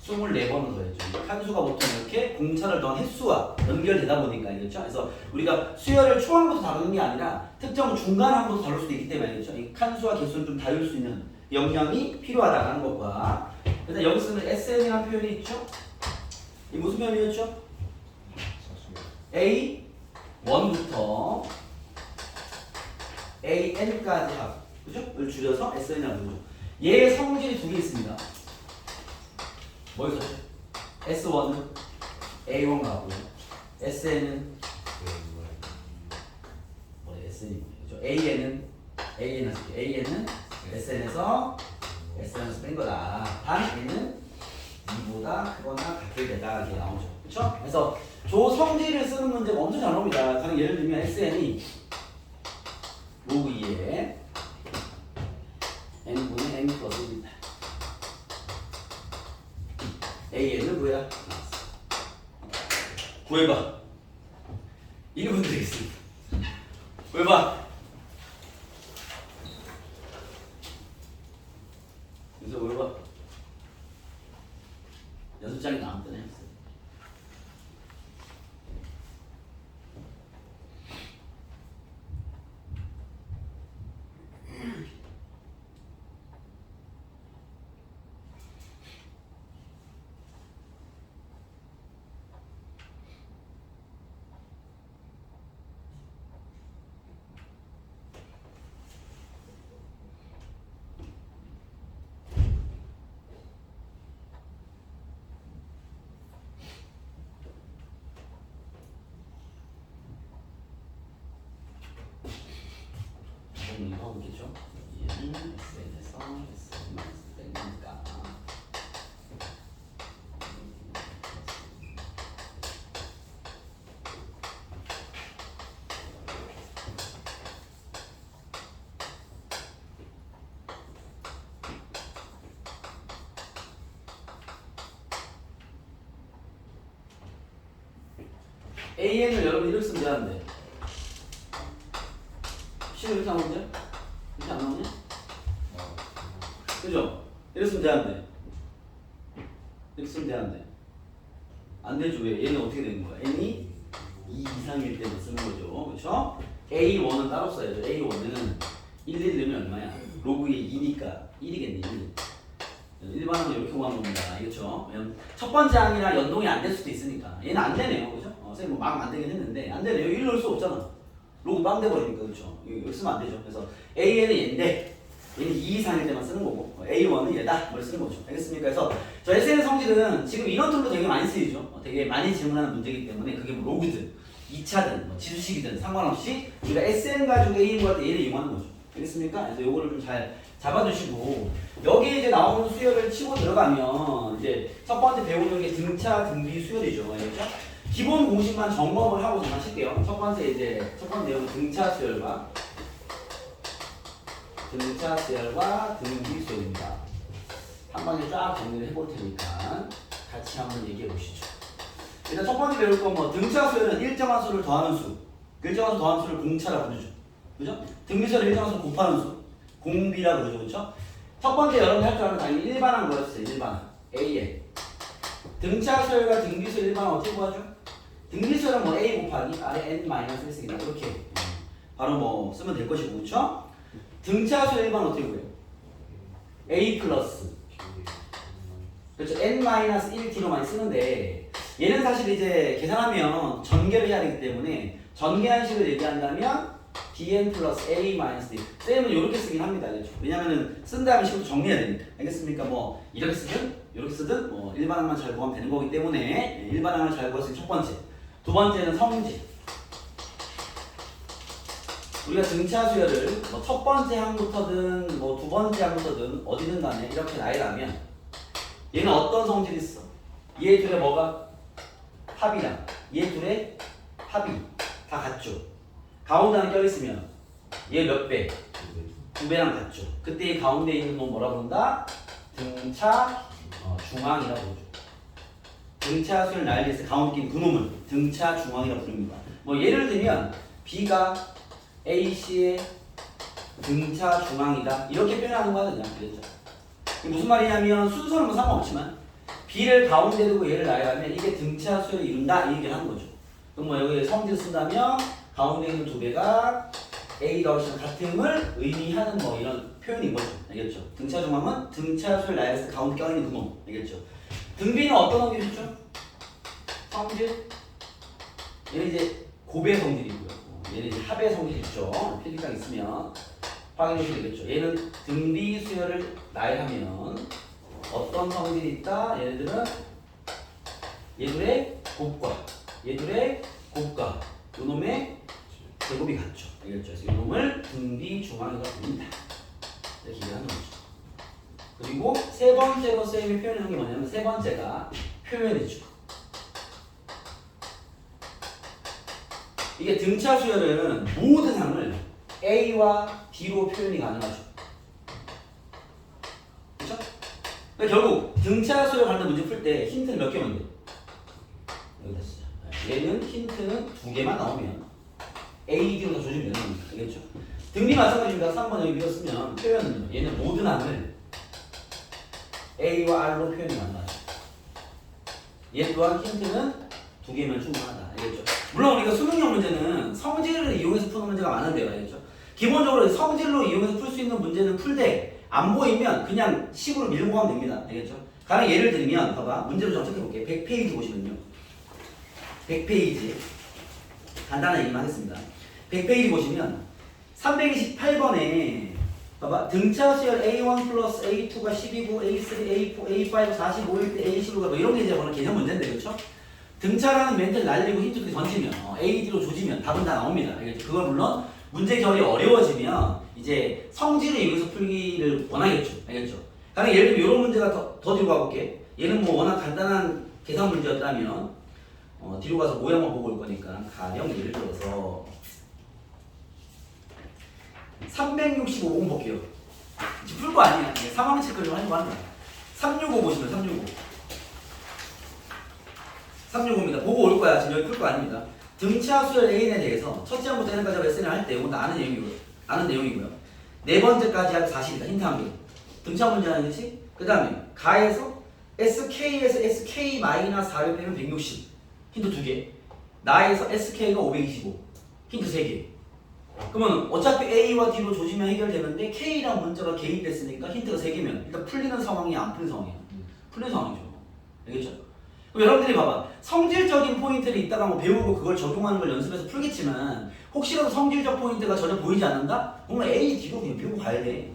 24번을 더했죠. 칸수가 보통 이렇게 공차를 더한 횟수와 연결되다 보니까 알겠죠? 그래서 우리가 수열을 초항부터 다루는 게 아니라 특정 중간항부터 다룰 수도 있기 때문에 알겠죠? 이 칸수와 개수를 좀 다룰 수 있는 역량이 필요하다는 것과 일단 여기 쓰는 SN이라는 표현이 있죠? 이 무슨 표현이었죠? A1부터 AN까지 합. 그죠? 을 줄여서 SN이라고 부르죠. 얘의 성질이 두 개 있습니다. 뭐 있었죠? S1은 A1 가고요. SN은 SN이 뭐죠? AN은 SN에서 뺀 거다. 단 얘는 2보다 크거나 같을 때다 이렇게 나오죠. 그렇죠? 그래서 조 성질을 쓰는 문제가 엄청 잘 나옵니다. 가령 예를 들면 SN이 로그 2에 n분의 n 플러스 1이다. AN을 구해라. 구해봐. 1분 드리겠습니다. 구해봐. 여기서 구해봐. 연습장이 나온 때네. 하고 있겠죠? 얘는 SN에서 SN 빼니까 AN을 여러분 이렇게 쓰면 되는데 C는 이렇게 나오냐? 이렇게 안 나오냐? 그죠? 이렇게 쓰면 되는데 이렇게 쓰면 되는데 안 되죠. 왜? 얘는 어떻게 되는 거야? n이 2 이상일 때만 쓰는 거죠. 그렇죠? A1은 따로 써야죠. A1은 1 넣으면 얼마야? 로그에 2니까 1이겠네. 1. 일반으로 이렇게 구하는 겁니다. 알겠죠? 왜냐면 첫 번째 항이랑 연동이 안 될 수도 있으니까 얘는 안 되네요. 그죠? 선생님 막 만들긴 했는데 안 되네요. 1 넣을 수 없잖아. 로그 빵 돼버리니까. 그렇죠? 이거 쓰면 안 되죠. 그래서 AN은 얘인데 얘는 2 이상일 때만 쓰는 거고 A1은 얘다 뭘 쓰는 거죠. 알겠습니까? 그래서 저 SN 성질은 지금 이런 툴로 되게 많이 쓰이죠. 되게 많이 질문하는 문제이기 때문에 그게 뭐 로그든 2차든 뭐 지수식이든 상관없이 우리가 SN 가지고 A 구할 때 얘를 이용하는 거죠. 알겠습니까? 그래서 요거를 좀 잘 잡아주시고 여기 이제 나오는 수열을 치고 들어가면 이제 첫 번째 배우는 게 등차 등비 수열이죠. 알겠죠? 기본 공식만 점검을 하고 좀 하실게요. 첫 번째 내용은 등차 수열과 등차 수열과 등비 수열입니다. 한 방에 쫙 정리를 해볼 테니까 같이 한번 얘기해 보시죠. 일단 첫 번째 배울 건 뭐 등차 수열은 일정한 수를 더하는 수, 일정한 수 더하는 수를 공차라 부르죠. 그죠? 등비 수열은 일정한 수를 곱하는 수, 공비라 그러죠. 그죠? 첫 번째 여러분이 할 줄 아는 당연히 일반항 거였어요. 일반항. A에. 등차 수열과 등비 수열 일반항 어떻게 구하죠? 등비 수열은 뭐 A 곱하기 아래 n-1승이다. 이렇게 바로 뭐 쓰면 될 것이고, 그렇죠? 등차 수열 일반항 어떻게 구해요? A 플러스 그렇죠. n-1t로 많이 쓰는데 얘는 사실 이제 계산하면 전개를 해야 되기 때문에 전개한 식을 얘기한다면 dn 플러스 a-d 쌤은 이렇게 쓰긴 합니다. 그렇죠? 왜냐면은 쓴 다음에 식으로 정리해야 되니까. 알겠습니까? 뭐 이렇게 쓰든 이렇게 쓰든 뭐 일반항만 잘 구하면 되는 거기 때문에 일반항을 잘 구했을 첫 번째. 두 번째는 성질. 우리가 등차 수열을 뭐 첫 번째 항부터든 뭐 두 번째 항부터든 어디든 간에 이렇게 나열하면 얘는 어떤 성질이 있어? 얘 둘의 뭐가? 합이랑 얘 둘의 합이 다 같죠. 가운데 하나 껴있으면 얘 몇 배? 두 배랑 같죠. 그때 이 가운데 있는 놈 뭐라 부른다? 등차 중앙이라고 부르죠. 등차 수열 나열에서 가운데 낀 그놈을 등차 중앙이라고 부릅니다. 뭐 예를 들면 B가 AC의 등차 중앙이다 이렇게 표현하는 거거든요. 그렇죠? 이게 무슨 말이냐면 순서는 뭐 상관없지만 B를 가운데 두고 얘를 나열하면 이게 등차 수열을 이룬다 이 얘기를 하는 거죠. 그럼 뭐 여기 성질 쓴다면 가운데 있는 두 개가 A가 훨씬 같음을 의미하는 뭐 이런 표현인 거죠. 알겠죠? 등차 중앙은 등차 수열 나열에서 가운데 껴있는 그놈. 알겠죠? 등비는 어떤 성질이죠? 성질? 얘는 이제 고배 성질이고요. 얘는 이제 합의 성질이 있죠. 필기장 있으면 확인해 되겠죠. 얘는 등비 수열을 나열하면 어떤 성질이 있다? 얘네들은 얘들의 곱과 얘들의 곱과 요놈의 제곱이 같죠. 알겠죠? 그래서 요놈을 등비 중앙이라고 부릅니다. 이렇게 얘기하는 거죠. 그리고 세 번째로 쌤이 표현한 게 뭐냐면 세 번째가 표현이죠. 이게 등차 수열은 모든 항을 A와 D로 표현이 가능하죠. 그렇죠? 그러니까 결국 등차 수열 관련 문제 풀 때 힌트는 몇 개면 돼? 여기다 쓰자. 얘는 힌트는 두 개만 나오면 A, D로 다 조지면 되는 겁니다. 알겠죠? 등비 마찬가지입니다. 3번 여기 비었으면 표현은요. 얘는 모든 항을 A와 R로 표현이 가능하죠. 얘 또한 힌트는 두 개면 충분하다. 알겠죠? 물론 우리가 수능형 문제는 성질을 이용해서 푸는 문제가 많은데요. 알겠죠? 기본적으로 성질로 이용해서 풀 수 있는 문제는 풀되 안 보이면 그냥 식으로 밀고 가면 됩니다. 알겠죠? 가령 예를 들면 봐봐. 문제로 정착해 볼게요. 100페이지 보시면요. 100페이지 간단한 얘기만 하겠습니다. 100페이지 보시면 328번에 봐봐. 등차 수열 A1 플러스 A2가 12고 A3, A4, A5, 45일 때 A15가 뭐 이런 게 이제 오늘 개념 문제인데 그렇죠? 등차라는 멘트를 날리고 힌트를 던지면 AD로 조지면 답은 다 나옵니다. 알겠죠? 그걸 물론 문제 결이 어려워지면 이제 성질을 이용해서 풀기를 원하겠죠. 알겠죠? 가령 예를 들면 이런 문제가 더 뒤로 가볼게. 얘는 뭐 워낙 간단한 계산 문제였다면 뒤로 가서 모양만 보고 올 거니까 가령 예를 들어서 365번 볼게요. 이제 풀 거 아니야. 3학년 체크 좀 하려고 하는 거야. 365 보시면 365. 365입니다. 보고 올 거야. 지금 여기 풀 거 아닙니다. 등차 수열 A에 대해서 첫째 항부터 N까지 SN을 할 때 이건 다 아는 내용이고요. 네 번째까지 하면 40이다. 힌트 한 개. 등차 문제 하는 거지. 그 다음에 가에서 SK에서 SK-4를 빼면 160. 힌트 2개. 나에서 SK가 525. 힌트 3개. 그러면 어차피 A와 D로 조지면 해결되는데 K랑 문자가 개입됐으니까 힌트가 3개면 일단 풀리는 상황이야, 안 풀리는 상황이야? 풀리는 상황이죠. 알겠죠? 그럼 여러분들이 봐봐. 성질적인 포인트를 이따가 뭐 배우고 그걸 적용하는 걸 연습해서 풀겠지만 혹시라도 성질적 포인트가 전혀 보이지 않는다? 그러면 A, D로 그냥 배우고 가야 돼.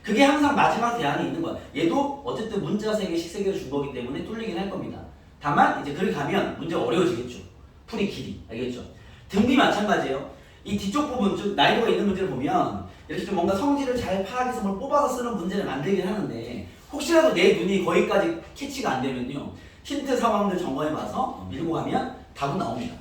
그게 항상 마지막 대안이 있는 거야. 얘도 어쨌든 문자 3개, 식 3개를 준 거기 때문에 뚫리긴 할 겁니다. 다만 이제 그렇게 가면 문제가 어려워지겠죠. 풀이 길이. 알겠죠? 등비 마찬가지예요. 이 뒤쪽 부분, 즉 난이도가 있는 문제를 보면 이렇게 좀 뭔가 성질을 잘 파악해서 뭘 뽑아서 쓰는 문제를 만들긴 하는데 혹시라도 내 눈이 거기까지 캐치가 안 되면요 힌트 상황들 점검해봐서 밀고 가면 답은 나옵니다.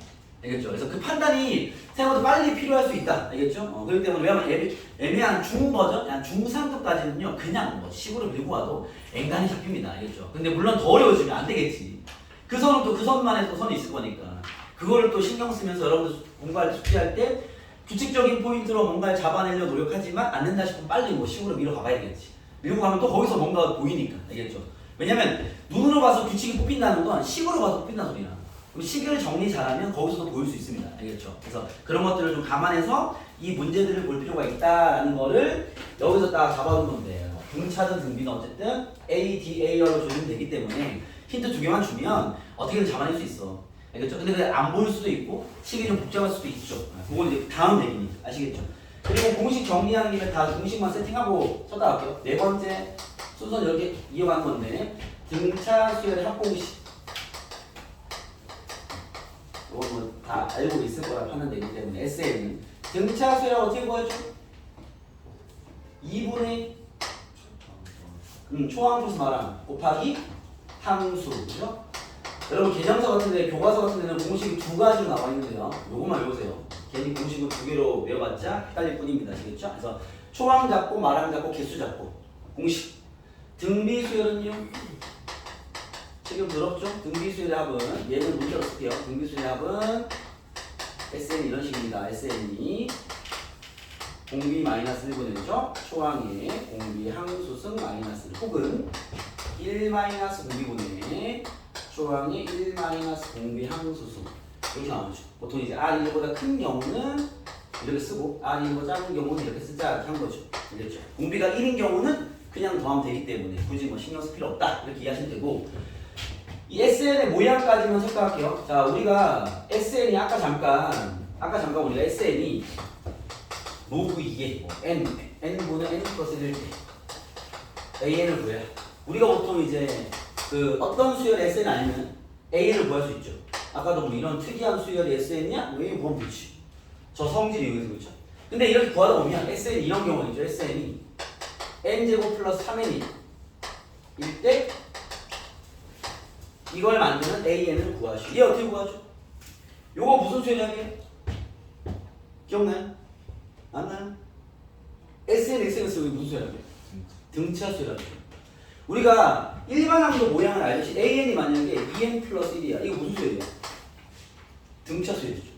알겠죠? 그래서 그 판단이 생각보다 빨리 필요할 수 있다. 알겠죠? 그렇기 때문에 왜냐면 애매한 중 버전, 한 중상급까지는요 그냥 뭐 식으로 밀고 와도 앵간히 잡힙니다. 알겠죠? 근데 물론 더 어려워지면 안 되겠지. 그 선은 또 그 선만의 또 선이 있을 거니까 그거를 또 신경 쓰면서 여러분들 공부할 때 숙제할 때 규칙적인 포인트로 뭔가를 잡아내려 노력하지만 안 된다 싶으면 빨리 뭐 식으로 밀어 가봐야 되겠지. 밀고 가면 또 거기서 뭔가 보이니까. 알겠죠? 왜냐면 눈으로 봐서 규칙이 뽑힌다는 건 식으로 봐서 뽑힌다는 소리야. 그럼 식을 정리 잘하면 거기서도 보일 수 있습니다. 알겠죠? 그래서 그런 것들을 좀 감안해서 이 문제들을 볼 필요가 있다는 거를 여기서 딱 잡아두면 돼요. 등차든 등비는 어쨌든 A, D, A열로 조정이 되기 때문에 힌트 2개만 주면 어떻게든 잡아낼 수 있어. 알겠죠? 근데 그게 안 보일 수도 있고 식이 좀 복잡할 수도 있죠. 그건 이제 다음 얘기니까. 아시겠죠? 그리고 공식 정리하는 김에 다 공식만 세팅하고 쳤다 갈게요. 네 번째 순서는 이렇게 이어가는 건데 등차 수열의 합공식. 이거 뭐 다 알고 있을 거라 하는 데이기 때문에 SN은 등차 수열 어떻게 구하죠? 2분의 초항 플러스 마랑 곱하기 함수. 그죠? 여러분 개정서 같은데 교과서 같은 데는 공식이 2가지로 나와 있는데요. 요것만 외우세요. 괜히 공식을 2개로 외워봤자 헷갈릴 뿐입니다. 아시겠죠? 그래서 초항 잡고 마랑 잡고 개수 잡고 공식. 등비 수열은요? 지금 들었죠? 등비 수열의 합은 얘는 문제로 쓸게요. 등비 수열의 합은 SN 이런 식입니다. SN이 공비 마이너스 1분의죠. 초항의 공비 항수승 마이너스 1 혹은 1 마이너스 공비분의 초항의 1 마이너스 공비 항수승 이렇게 나오죠. 보통 이제 R1보다 큰 경우는 이렇게 쓰고 R1보다 작은 경우는 이렇게 쓰자 이렇게 한 거죠. 알겠죠? 공비가 1인 경우는 그냥 더하면 되기 때문에 굳이 뭐 신경 쓸 필요 없다 이렇게 이해하시면 되고 이 SN의 모양까지만 생각할게요. 자, 우리가 SN이 아까 잠깐 우리가 SN이 로그 2에 n분의 n 플러스 1일 때 AN을 구해야. 우리가 보통 이제 그 어떤 수열의 SN 아니면 AN을 구할 수 있죠. 아까도 뭐 이런 특이한 수열의 SN이냐? 왜 구하면 되지? 저 성질이 여기서 그렇죠. 근데 이렇게 구하다 보면 SN이 이런 경우는 있죠. SN이 n제곱 플러스 3n이 일 때 이걸 만드는 AN을 구하시오. 얘 어떻게 구하죠? 요거 무슨 수열이야? 기억나요? 안 나요? SN, SNS 여기 무슨 수열이야? 등차 수열이죠. 우리가 일반 항도 모양을 알듯이 AN이 만약에 2n 플러스 1이야. 이거 무슨 수열이야? 등차 수열이죠.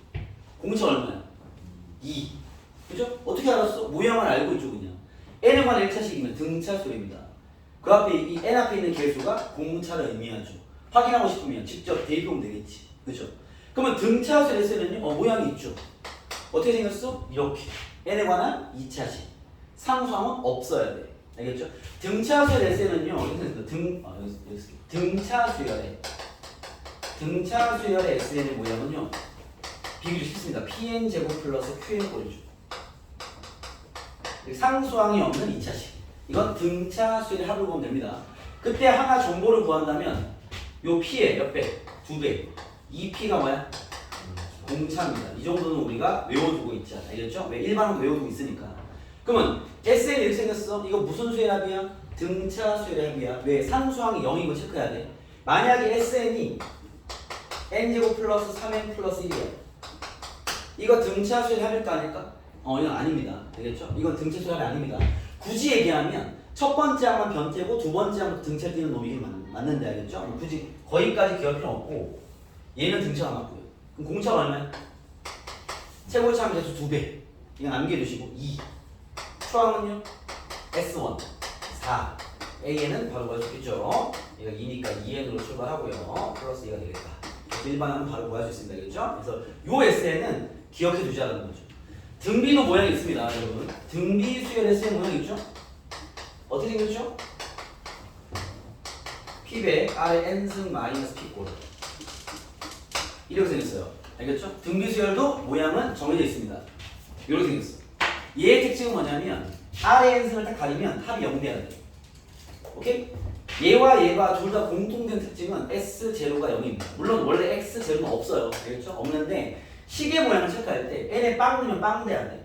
공차 얼마야? 2. 그죠? 어떻게 알았어? 모양을 알고 있죠, 그냥. n에 관한 1차식이면 등차 수열입니다. 그 앞에 이 n 앞에 있는 개수가 공차를 의미하죠. 확인하고 싶으면 직접 대입하면 되겠지. 그죠? 그러면 등차 수열의 SN은요? 모양이 있죠. 어떻게 생겼어? 이렇게. n에 관한 2차식. 상수항은 없어야 돼. 알겠죠? 등차 수열 SN은요. 등차 수열의 SN의 모양은요. 비교적 쉽습니다. PN 제곱 플러스 QN 꼴이죠. 상수항이 없는 2차식. 이건 등차 수열의 합을 보면 됩니다. 그때 하나 정보를 구한다면 요 P의 몇 배? 2배. 이 P가 뭐야? 공차입니다. 이 정도는 우리가 외워두고 있자. 알겠죠? 왜 일반은 외워두고 있으니까. 그러면 SN이 이렇게 생겼어. 이거 무슨 수의 합이야? 등차 수의 합이야. 왜? 상수항이 0인 거 체크해야 돼. 만약에 SN이 n제곱 플러스 3n 플러스 1이야. 이거 등차 수의 합일까 아닐까? 이건 아닙니다. 알겠죠? 이건 등차 수의 합이 아닙니다. 굳이 얘기하면 첫 번째 항만 변태고 두 번째 항부터 등차 띄는 놈이 맞는데 알겠죠? 굳이 거기까지 기억할 필요 없고 얘는 등차가 맞고요. 그럼 공차가 얼마야? 최고차 함 개수 2배. 이거 남겨두시고 2. 초항은요? S1 4. AN은 바로 구할 수 있겠죠? 얘가 2니까 2N으로 출발하고요. 플러스 2가 되겠다. 일반항은 바로 구할 수 있습니다. 알겠죠? 그래서 요 SN은 기억해 두자는 거죠. 등비도 모양이 있습니다. 여러분. 등비 수열 SN 모양이 있죠? 어떻게 생겼죠? P배 R의 N승 마이너스 P꼴 이렇게 생겼어요. 알겠죠? 등비 수열도 모양은 정해져 있습니다. 이렇게 생겼어. 얘의 특징은 뭐냐면 R의 N승을 딱 가리면 합이 0돼야 돼. 오케이? 얘와 얘가 둘 다 공통된 특징은 S0가 0입니다. 물론 원래 X0는 없어요. 알겠죠? 없는데 시계 모양을 체크할 때 N에 빵 넣으면 빵 돼야 돼.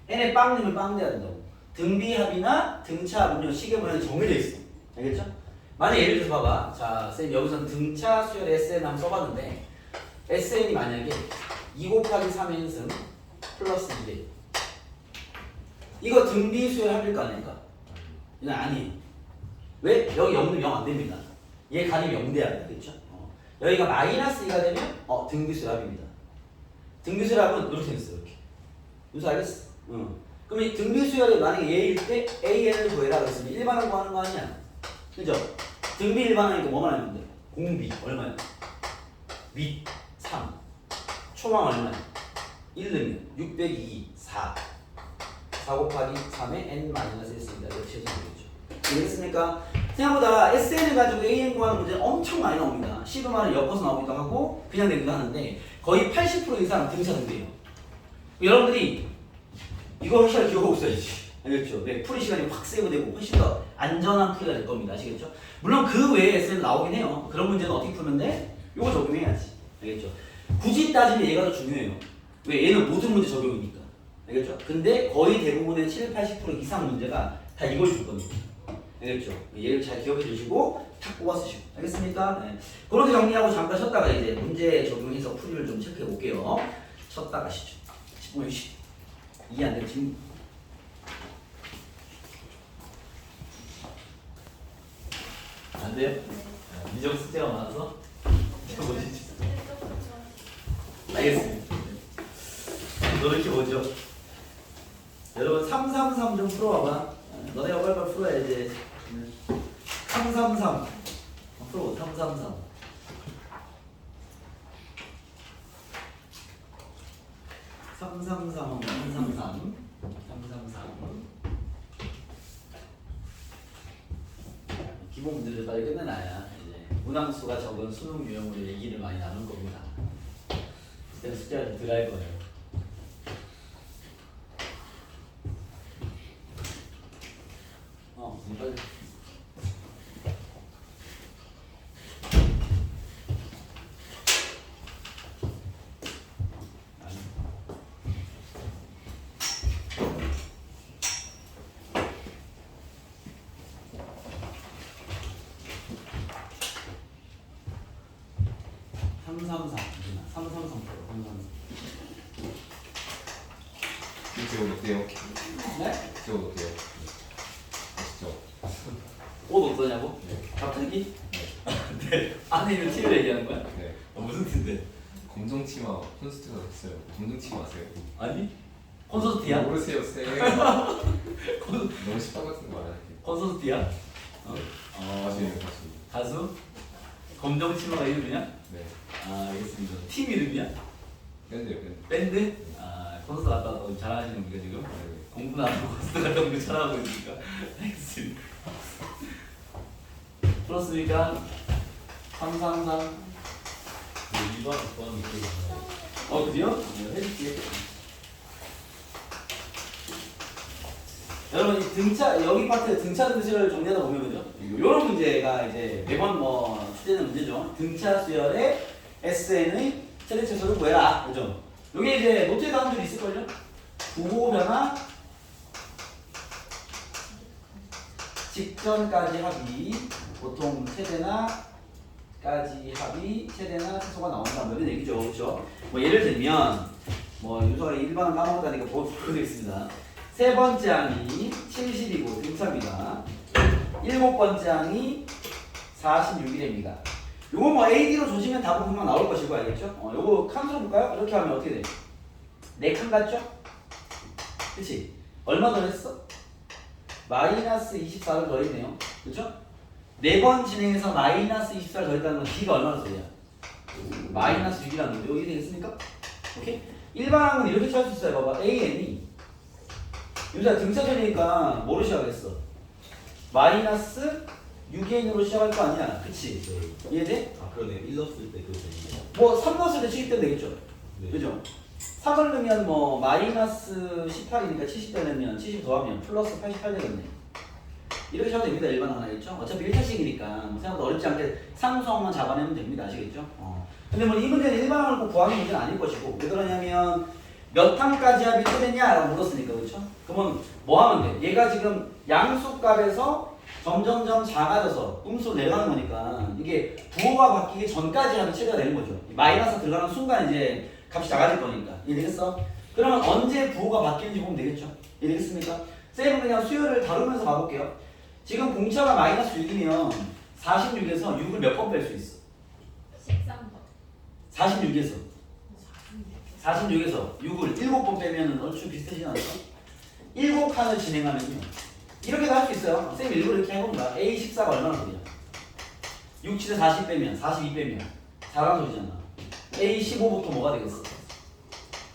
N에 빵 넣으면 빵 돼야 된다고. 등비합이나 등차합은요 시계 모양이 정해져 있어. 알겠죠? 만약 예를 들어서 봐봐. 자, 쌤 여기서는 등차 수열 SN 한번 써봤는데 SN이 만약에 2 곱하기 3의 n승 플러스 2배. 이거 등비수열 합일까 아닐까? 이건 아니에요. 왜? 여기 0은 0 안 됩니다. 얘 가림이 0 돼야 돼. 그렇죠? 여기가 마이너스 2가 되면 등비수열 합입니다. 등비수열 합은 이렇게 됐어. 이렇게. 무슨 알겠어? 그럼 이 등비수열이 만약에 얘일 때 AN을 구해라 그랬으면 일반항 구하는 거 아니야? 그죠? 등비 일반항이니까 뭐만 하면 돼? 공비 얼마야? 윗 3. 초항 얼마야? 1 넣으면 6 빼기 2 4. 4 곱하기 3에 n-s입니다. 이렇게 해서 되겠죠. 이해했습니까? 생각보다 SN을 가지고 AN 구하는 문제는 엄청 많이 나옵니다. 시그마를 엮어서 나오기도 하고 그냥 내기도 하는데 거의 80% 이상 등차 등비예요. 여러분들이 이거 훨씬 기억하고 있어야지. 알겠죠? 네, 풀이 시간이 확 세이브되고 훨씬 더 안전한 풀이가 될 겁니다. 아시겠죠? 물론 그 외에 SN 나오긴 해요. 그런 문제는 어떻게 푸면 돼? 요거 적용해야지. 알겠죠? 굳이 따지면 얘가 더 중요해요. 왜? 얘는 모든 문제 적용이니까. 알겠죠? 근데 거의 대부분의 70-80% 이상 문제가 다 이걸 줄 겁니다. 알겠죠? 얘를 잘 기억해 주시고 탁 뽑아 쓰시고. 알겠습니까? 네. 그렇게 정리하고 잠깐 쉬었다가 이제 문제 적용해서 풀이를 좀 체크해 볼게요. 쉬었다 가시죠. 10분 휴식. 이해 안 되면 지금 안 돼요? 미적 숙제가 많아서 뭐지? 알겠습니다. 노력해 보죠. 여러분 333 좀 풀어봐봐. 너네가 빨리빨리 풀어야지. 333 풀어. 333 333 기본 문제를 빨리 끝내놔야 이제 문항수가 적은 수능 유형으로 얘기를 많이 나눌 겁니다. 그때는 숙제가 좀 덜 할 거예요. 빨리. 지금 어때요? 네? 지금 어때요? 아시죠? 옷 어떠냐고? 네. 갑자기? 네. 네. 안에 있는 티를 얘기하는 거야? 네. 무슨 티인데? 검정 치마 콘서트가 됐어요. 검정 치마 아세요? 아니? 콘서트야? 모르세요, 쌤. 너무 시방 같은 거 말할게요. 콘서트야? 가수예요, 가수. 가수? 검정 치마가 이름이냐? 네. 아 알겠습니다. 팀 이름이야? 밴드요, 밴드. 밴드? 아 콘서트 갔다 왔다고 잘하시는 분이가 지금? 공부는 안 하고 콘서트 갔다 오고 잘하고 있으니까 알겠습니다. 풀었습니까? 333 일반 구하는 게 그래요? 해줄게. 여러분 이 등차 여기 파트 등차 등식을 정리하다 보면 그죠? 이런 문제가 이제 매번 뭐 출제되는 문제죠. 등차 수열의 SN의 최대 최소를 구해라. 그죠? 여기 이제 노트에 나온 줄 있을걸요? 부호 변화 직전까지 합이 보통 최대나 까지 합이 최대나 최소가 나온다 뭐 이런 얘기죠. 그렇죠? 뭐 예를 들면 뭐 유서가 일반은 까먹었다니까 보여드리고 있습니다. 세 번째 항이 70이고 등차입니다. 일곱 번째 항이 46이랍니다. 요거 뭐 AD로 조시면 답은 금방 나올 것이고 알겠죠? 요거 칸수로 볼까요? 이렇게 하면 어떻게 돼? 4칸 같죠? 그치? 얼마 더 했어? 마이너스 24를 더했네요. 그쵸? 4번 진행해서 마이너스 24를 더했다는 건 D가 얼마나 더야? 마이너스 6이라는 건데 여기 되겠습니까? 오케이? 일반항은 이렇게 찾을 수 있어요. 봐봐. AN이 요새 등차전이니까 뭐로 시작했어? 마이너스 6n으로 시작할 거 아니야? 그치? 이해돼? 아 그러네. 1 넣었을 때 그거 되는 뭐 3 넣었을 때 70대 되겠죠? 네. 그죠? 3을 넣으면 뭐 마이너스 18이니까 70대 넣으면 70 더하면 플러스 88 되겠네. 이렇게 하면 됩니다. 일반 하나겠죠? 어차피 1차식이니까 뭐 생각보다 어렵지 않게 상수항만 잡아내면 됩니다. 아시겠죠? 근데 뭐 이 문제는 일반항을 꼭 구하는 문제는 아닐 것이고 왜 그러냐면 몇 항까지 합이 최대냐라고 물었으니까 그렇죠? 그러면 뭐 하면 돼? 얘가 지금 양수값에서 점점점 작아져서 음수로 내려가는 거니까 이게 부호가 바뀌기 전까지 합이 최대가 되는 거죠. 마이너스 들어가는 순간 이제 값이 작아질 거니까. 이해되겠어? 그러면 언제 부호가 바뀌는지 보면 되겠죠? 이해되겠습니까? 쌤은 그냥 수열을 다루면서 가볼게요. 지금 공차가 마이너스 6이면 46에서 6을 몇 번 뺄 수 있어? 13번. 46에서 46에서 6을 7번 빼면 얼추 비슷하지 않을까? 7칸을 진행하면요 이렇게도 할 수 있어요. 쌤 일부러 이렇게 해본다. A14가 얼마나 소리야? 6, 7에 40 빼면 42 빼면 4란 소리잖아. A15부터 뭐가 되겠어?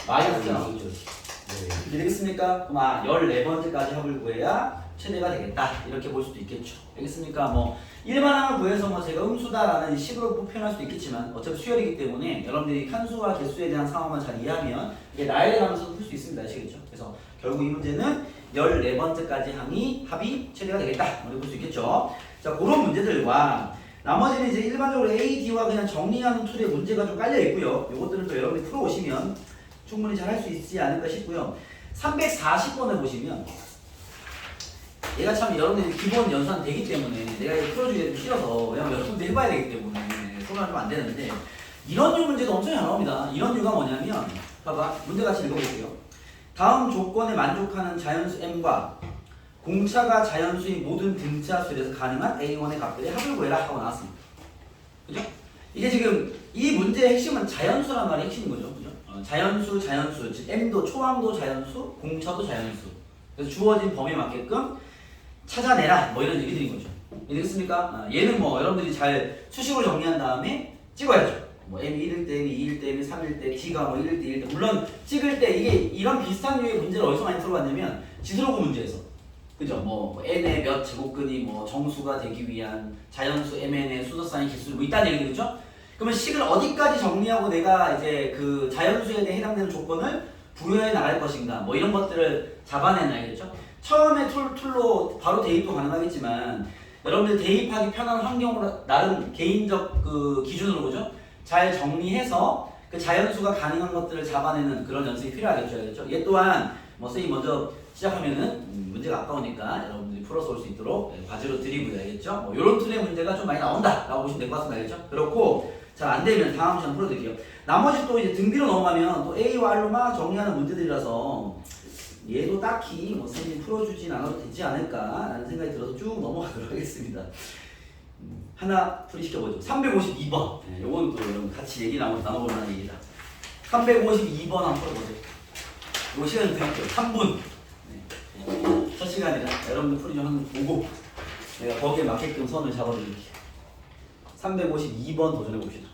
마이너스가 나오죠. 네. 되겠습니까? 그럼 14번째까지 합을 구해야 최대가 되겠다. 이렇게 볼 수도 있겠죠. 알겠습니까? 뭐 일반항을 구해서 뭐 제가 음수다라는 식으로 표현할 수도 있겠지만 어차피 수열이기 때문에 여러분들이 칸수와 개수에 대한 상황만 잘 이해하면 이게 나열해 가면서도 풀 수 있습니다. 아시겠죠? 그래서 결국 이 문제는 14번째까지 합이 최대가 되겠다. 이렇게 볼 수 있겠죠. 자, 그런 문제들과 나머지는 이제 일반적으로 A, D와 그냥 정리하는 툴에 문제가 좀 깔려 있고요. 이것들은 또 여러분이 풀어오시면 충분히 잘 할 수 있지 않을까 싶고요. 340번을 보시면 얘가 참 여러분들이 기본 연산 되기 때문에 내가 이거 풀어주기 싫어서 왜냐면 여러분들 해봐야 되기 때문에 손을 하면 안 되는데 이런 류 문제도 엄청 잘 나옵니다. 이런 류가 뭐냐면 봐봐 문제 같이 읽어볼게요. 다음 조건에 만족하는 자연수 m과 공차가 자연수인 모든 등차수에서 가능한 a1의 값들의 합을 구해라 하고 나왔습니다. 그죠? 이게 지금 이 문제의 핵심은 자연수란 말이 핵심인 거죠. 그죠? 자연수, 즉 m도 초함도 자연수, 공차도 자연수. 그래서 주어진 범위에 맞게끔 찾아내라 뭐 이런 얘기들인 거죠. 이해되겠습니까? 얘는 뭐 여러분들이 잘 수식으로 정리한 다음에 찍어야죠. 뭐 m이 1일 때, m이 2일 때, m이 3일 때, d가 뭐 1일 때, 2일 때 물론 찍을 때 이게 이런 비슷한 류의 문제를 어디서 많이 풀어봤냐면 지수로그 문제에서 그죠? 뭐 n의 몇 제곱근이 뭐 정수가 되기 위한 자연수 mn의 수소사인 기술 뭐 있다는 얘기겠죠? 그러면 식을 어디까지 정리하고 내가 이제 그 자연수에 대해 해당되는 조건을 부여해 나갈 것인가 뭐 이런 것들을 잡아내놔야겠죠? 처음에 툴로 바로 대입도 가능하겠지만 여러분들 대입하기 편한 환경으로 나름 개인적 그 기준으로 그죠? 잘 정리해서 그 자연수가 가능한 것들을 잡아내는 그런 연습이 필요하겠죠. 알겠죠? 얘 또한 뭐 선생님 먼저 시작하면은 문제가 아까우니까 여러분들이 풀어서 올 수 있도록 과제로 드리고요. 알겠죠? 뭐 이런 툴의 문제가 좀 많이 나온다 라고 보시면 될 것 같습니다. 알겠죠? 그렇고 잘 안 되면 다음 시간 풀어드릴게요. 나머지 또 이제 등비로 넘어가면 또 A와 R로 막 정리하는 문제들이라서 얘도 딱히 뭐 선생님 풀어주진 않아도 되지 않을까라는 생각이 들어서 쭉 넘어가도록 하겠습니다. 하나 풀이시켜보죠. 352번. 네, 요건 또 여러분 같이 얘기 나눠볼 만한 얘기다. 352번 한번 풀어보세요. 요 시간이 되었죠. 3분. 네. 첫 시간이라 여러분들 풀이 좀 한번 보고 내가 거기에 맞게끔 선을 잡아드릴게요. 352번 도전해봅시다.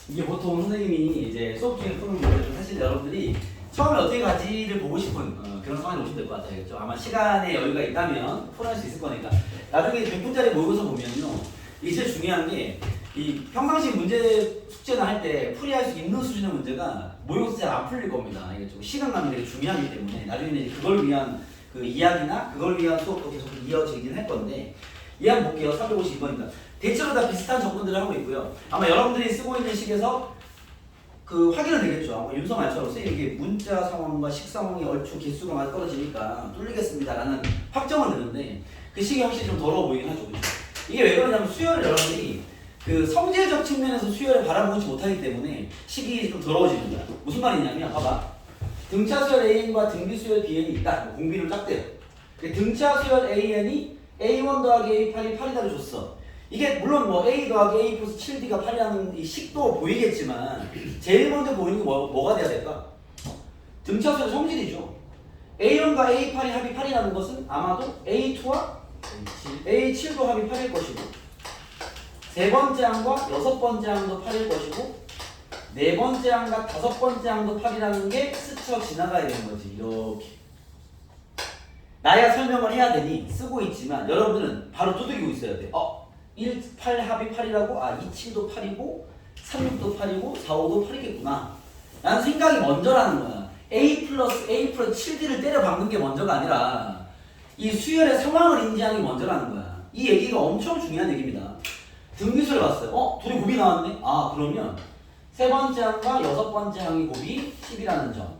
이게 보통 선생님이 이제 수업 중에 푸는 문제들 사실 여러분들이 처음에 어떻게 가지를 보고 싶은 그런 상황에 오시면 될 것 같아요. 그렇죠? 아마 시간에 여유가 있다면 풀어낼 수 있을 거니까 나중에 100분짜리 모의고사 보면요 이게 제일 중요한 게 이 평상시 문제 숙제나 할 때 풀이할 수 있는 수준의 문제가 모의고사 잘 안 풀릴 겁니다. 이게 좀 시간감이 되게 중요하기 때문에 나중에는 그걸 위한 그 이야기나 그걸 위한 수업도 계속 이어지긴 할 건데 이 한번 볼게요. 352번입니다. 대체로 다 비슷한 접근들을 하고 있고요. 아마 여러분들이 쓰고 있는 식에서 그 확인은 되겠죠. 아마 윤성 알처럼 선생님 이게 문자 상황과 식 상황이 얼추 개수가 많이 떨어지니까 뚫리겠습니다라는 확정은 드는데 그 식이 확실히 좀 더러워 보이긴 하죠. 그렇죠? 이게 왜 그러냐면 수열을 여러분들이 그 성질적 측면에서 수열을 바라보지 못하기 때문에 식이 좀 더러워지는 거야. 무슨 말이냐면 봐봐. 등차 수열 AN과 등비 수열 BN이 있다. 뭐 공비를 짝대요. 등차 수열 AN이 A1 더하기 A8이 8이다를 줬어. 이게 물론 뭐 A 더하기 A 플러스 7D가 8이라는 이 식도 보이겠지만 제일 먼저 보이는 게 뭐가 돼야 될까? 등차 수열 성질이죠. A1과 A8이 합이 8이라는 것은 아마도 A2와 A7도 합이 8일 것이고 세 번째 항과 여섯 번째 항도 8일 것이고 네 번째 항과 다섯 번째 항도 8이라는 게 스쳐 지나가야 되는 거지. 이렇게 나야 설명을 해야 되니 쓰고 있지만 여러분들은 바로 두들기고 있어야 돼. 1, 8 합이 8이라고? 2, 7도 8이고 3, 6도 8이고 4, 5도 8이겠구나 라는 생각이 먼저라는 거야. A 플러스 7D를 때려 박는 게 먼저가 아니라 이 수열의 상황을 인지하는 게 먼저라는 거야. 이 얘기가 엄청 중요한 얘기입니다. 등비수를 봤어요. 둘이 곱이 나왔네? 그러면 세 번째 항과 여섯 번째 항이 곱이 10이라는 점.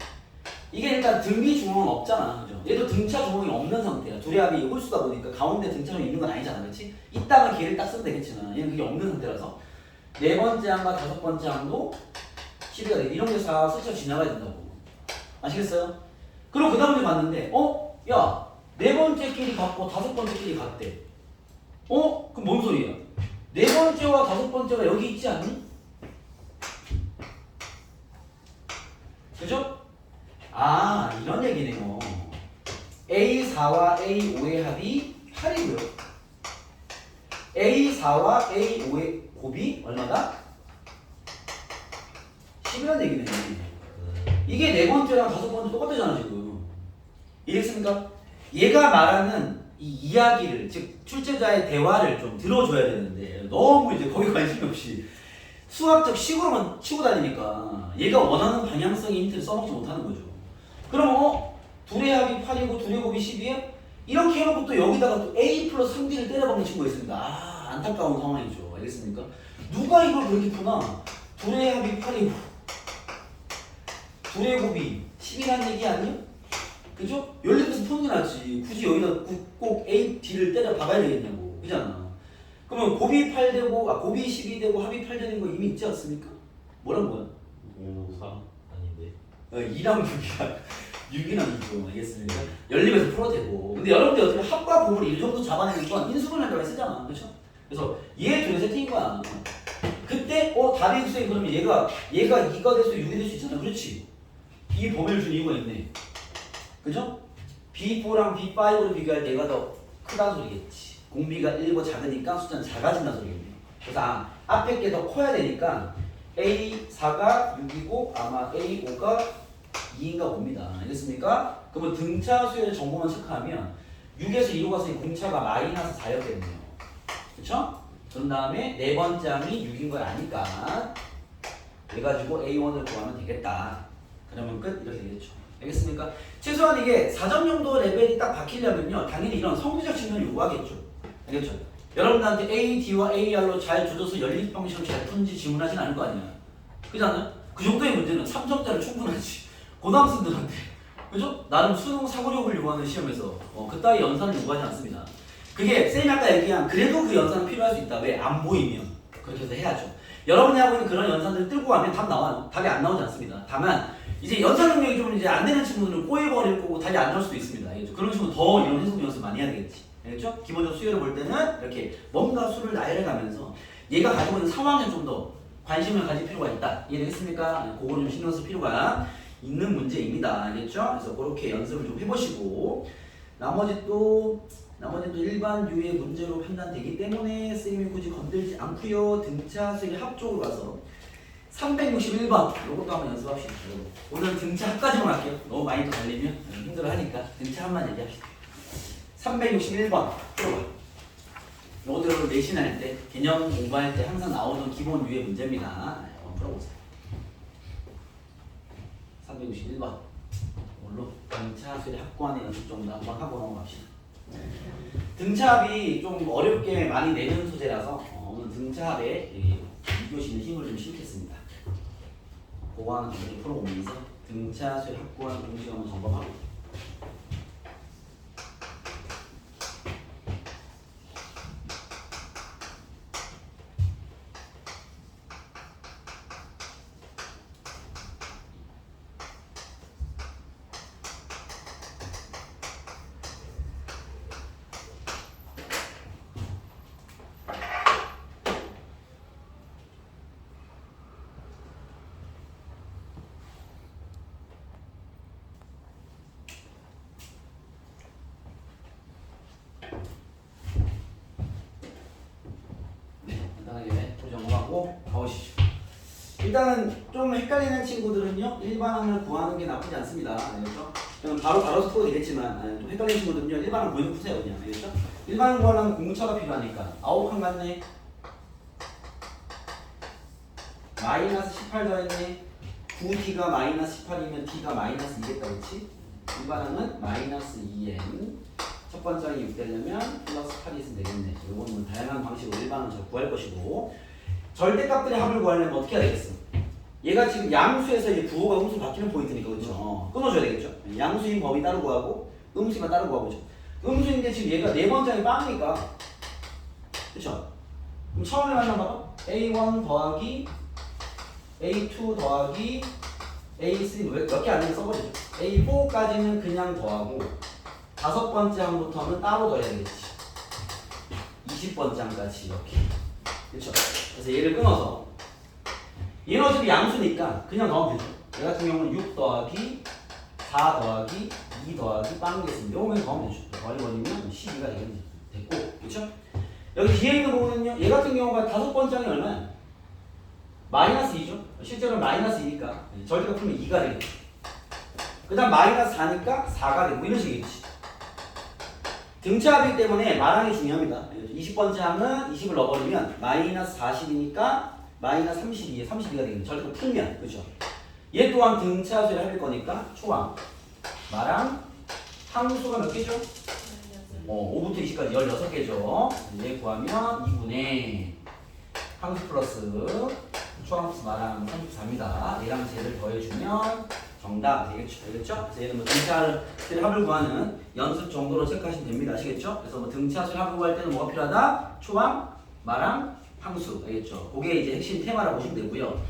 이게 일단 등비 중앙은 없잖아. 그죠? 얘도 등차 조항이 없는 상태야. 둘의 합이 홀수다 보니까 가운데 등차 조항이 있는 건 아니잖아, 그렇지? 이따가 걔를 딱 쓰면 되겠지만 얘는 그게 없는 상태라서 네 번째 항과 다섯 번째 항도 12가 돼. 이런 게 다 스쳐 지나가야 된다고. 아시겠어요? 그리고 그 다음 문제 봤는데 야, 네 번째 끼리 같고 다섯 번째 끼리 같대. 그럼 뭔 소리야? 네 번째와 다섯 번째가 여기 있지 않니? 그죠? 아, 이런 얘기네요. A4와 A5의 합이 8이고요. A4와 A5의 곱이 얼마다? 10이라는 얘기네. 이게 네 번째랑 다섯 번째 똑같잖아 지금. 이해했습니까? 얘가 말하는 이 이야기를, 즉 출제자의 대화를 좀 들어줘야 되는데 너무 이제 거기 관심이 없이 수학적 식으로만 치고 다니니까 얘가 원하는 방향성의 힌트를 써먹지 못하는 거죠. 그럼 둘의 합이 8이고 둘의 곱이 10이야? 이렇게 해놓고 또 여기다가 또 A 플러스 3D를 때려박는 친구가 있습니다. 아, 안타까운 상황이죠. 알겠습니까? 누가 이걸 그렇게 푸나? 둘의 합이 8이고 둘의 곱이 10이라는 얘기 아니야? 그죠? 연립해서 푸는 게 낫지. 굳이 여기다 꼭 A, D를 때려 박아야 되겠냐고. 그잖아. 그러면 곱이 8 되고, 곱이 12 되고 합이 8 되는 거 이미 있지 않습니까? 뭐란 거야? 5, 3 아닌데. 2랑 6이랑 6이랑 2죠. 알겠습니까? 연립해서 풀어도 되고. 근데 여러분들 어떻게 합과 곱을 이 정도 잡아내는 건 인수분해를 쓰잖아. 그렇죠? 그래서 얘 둘의 세팅인 거야. 그때 답이 있으니 그러면 얘가 2가 돼서 6이 될 수 있잖아. 그렇지? 이 범위를 준 이유가 있네. 그죠? B4랑 B5를 비교할 때 얘가 더 크다는 소리겠지. 공비가 1보 작으니까 숫자는 작아진다는 소리겠네. 그래서 앞에 게 더 커야 되니까 A4가 6이고 아마 A5가 2인가 봅니다. 알겠습니까? 그러면 등차 수열의 정보만 체크하면 6에서 2로 가서 이 공차가 마이너스 4였겠네요. 그쵸? 그런 다음에 네 번째 항이 6인 걸 아니까 그래가지고 A1을 구하면 되겠다. 그러면 끝? 이렇게 되겠죠. 알겠습니까? 최소한 이게 4점 정도 레벨이 딱 박히려면요 당연히 이런 성질적 측면을 요구하겠죠. 알겠죠? 여러분들한테 A, D와 AR로 잘 조져서 연립 방식을 잘 푸는지 질문하진 않을 거 아니야. 그잖아? 그 정도의 문제는 3점짜리 충분하지. 고등학생들한테. 그죠? 나름 수능 사고력을 요구하는 시험에서 그따위 연산을 요구하지 않습니다. 그게 쌤이 아까 얘기한 그래도 그 연산은 필요할 수 있다. 왜? 안 보이면 그렇게 해서 해야죠. 여러분이 하고 있는 그런 연산들을 들고 가면 답 나와요. 답이 안 나오지 않습니다. 다만 이제 연산 능력이 좀 이제 안 되는 친구들은 꼬여버릴 거고 답이 안 나올 수도 있습니다. 알겠죠? 그런 친구는 더 이런 해석 연습 많이 해야 되겠지. 알겠죠? 기본적으로 수열을 볼 때는 이렇게 뭔가 수를 나열해가면서 얘가 가지고 있는 상황에 좀 더 관심을 가질 필요가 있다. 이해되겠습니까? 그거를 좀 신경 쓸 필요가 있는 문제입니다. 알겠죠? 그래서 그렇게 연습을 좀 해보시고 나머지 또 일반 유의 문제로 판단되기 때문에 쌤이 굳이 건들지 않고요. 등차 수의 합 쪽으로 가서 361번 이것도 한번 연습합시다. 오늘 등차 합까지만 할게요. 너무 많이 또 달리면 힘들어하니까 등차 합만 얘기합시다. 361번 풀어봐. 이것들을 내신할 때 개념 공부할 때 항상 나오는 기본 유의 문제입니다. 한번 풀어보세요. 361번 오늘로 등차합의 합관의 연습 정도 한번 하고 넘어갑시다. 등차합이 좀 어렵게 많이 내는 소재라서 오늘 등차합에 2교시는 힘을 좀 실겠습니다. 그거 하나 좀 풀어보면서 등차수의 합관 공식 한번 점검하고 가보시죠. 일단은 좀 헷갈리는 친구들은요 1반항을 구하는 게 나쁘지 않습니다. 알겠죠? 그럼 바로 풀어도 되겠지만 좀 헷갈리는 친구들은요 1반항 보이면 푸세요 그냥. 알겠죠? 1반항 구하려면 공차가 필요하니까 아홉 칸 같네. 마이너스 18 더했네. 9t가 마이너스 18이면 t가 마이너스 2겠다 그렇지? 1반항은 마이너스 2n 첫 번째 항이 6 되려면 플러스 8이 있으면 되겠네. 이거는 다양한 방식으로 1반항을 잘 구할 것이고 절대값들의 합을 구하려면 어떻게 해야 되겠어? 얘가 지금 양수에서 이제 부호가 음수 바뀌는 포인트니까 그렇죠? 끊어줘야 되겠죠? 양수인 범위 따로 구하고 음수만 다른 거 하고죠. 음수인데 지금 얘가 네 번째 항이 빵이니까 그쵸? 그럼 처음에 만난 봐봐. A1 더하기 A2 더하기 A3 몇 개 안 되면 써버리죠. A4까지는 그냥 더하고 다섯 번째 항부터는 따로 더해야 되겠지. 20번째 항까지 이렇게. 그렇죠? 그래서 얘를 끊어서 얘는 어차피 양수니까 그냥 넣으면 되죠. 얘 같은 경우는 6 더하기 4 더하기 2 더하기 빵이겠습니다. 요거만 더하면 되죠. 더해버리면 12가 됐고, 그렇죠? 여기 뒤에 있는 부분은요. 얘 같은 경우가 다섯 번째 항이 얼마야? 마이너스 2죠. 실제로는 마이너스 2니까 절대가 풀면 2가 되겠지. 그 다음 마이너스 4니까 4가 되고 이런 식이겠지. 등차합이기 때문에 마랑이 중요합니다. 20번째 항은 20을 넣어버리면 마이너스 40이니까 마이너스 32에 32가 되겠네. 절대가 풀면. 그렇죠? 얘 또한 등차수를 합일 거니까 초항 마랑 항수가 몇 개죠? 5부터 20까지 16개죠. 얘 구하면 2분의 항수 플러스 초항 플러스 마랑 34입니다. 얘랑 쟤를 더해주면 정답 되겠죠. 알겠죠? 그래서 얘는 뭐 등차수의 합을 구하는 연습 정도로 체크하시면 됩니다. 아시겠죠? 그래서 뭐 등차수의 합을 구할 때는 뭐가 필요하다? 초항, 마랑, 항수. 알겠죠? 그게 이제 핵심 테마라고 보시면 되고요.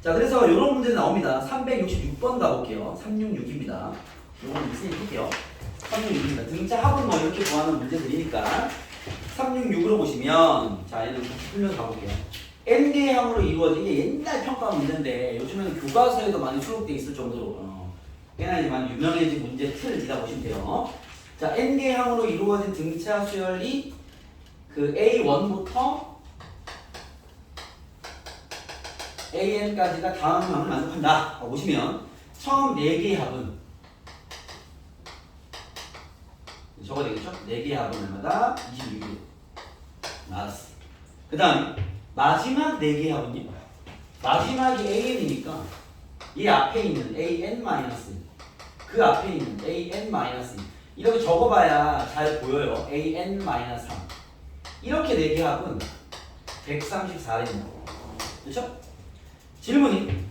자, 그래서 이런 문제 나옵니다. 366번 가볼게요. 366입니다. 이건 미세히 볼게요. 366입니다. 등차 합은 뭐 이렇게 구하는 문제들이니까 366으로 보시면 자, 얘는 같이 풀면서 가볼게요. N개의 항으로 이루어진 게 옛날 평가 문제인데 요즘에는 교과서에도 많이 수록되어 있을 정도로 꽤나 이제 많이 유명해진 문제 틀이라 보시면 돼요. 자, N개의 항으로 이루어진 등차 수열이 그 A1부터 AN까지가 다음 항을 만족한다. 보시면 처음 4개의 합은 저거 되겠죠? 4개의 합은 얼마다? 26일. 나왔어. 그 다음 마지막 4개의 합은요? 마지막이 AN이니까 이 앞에 있는 AN- 그 앞에 있는 AN- 이렇게 적어봐야 잘 보여요. AN-3 이렇게 4개의 합은 134입니다. 그렇죠? 질문이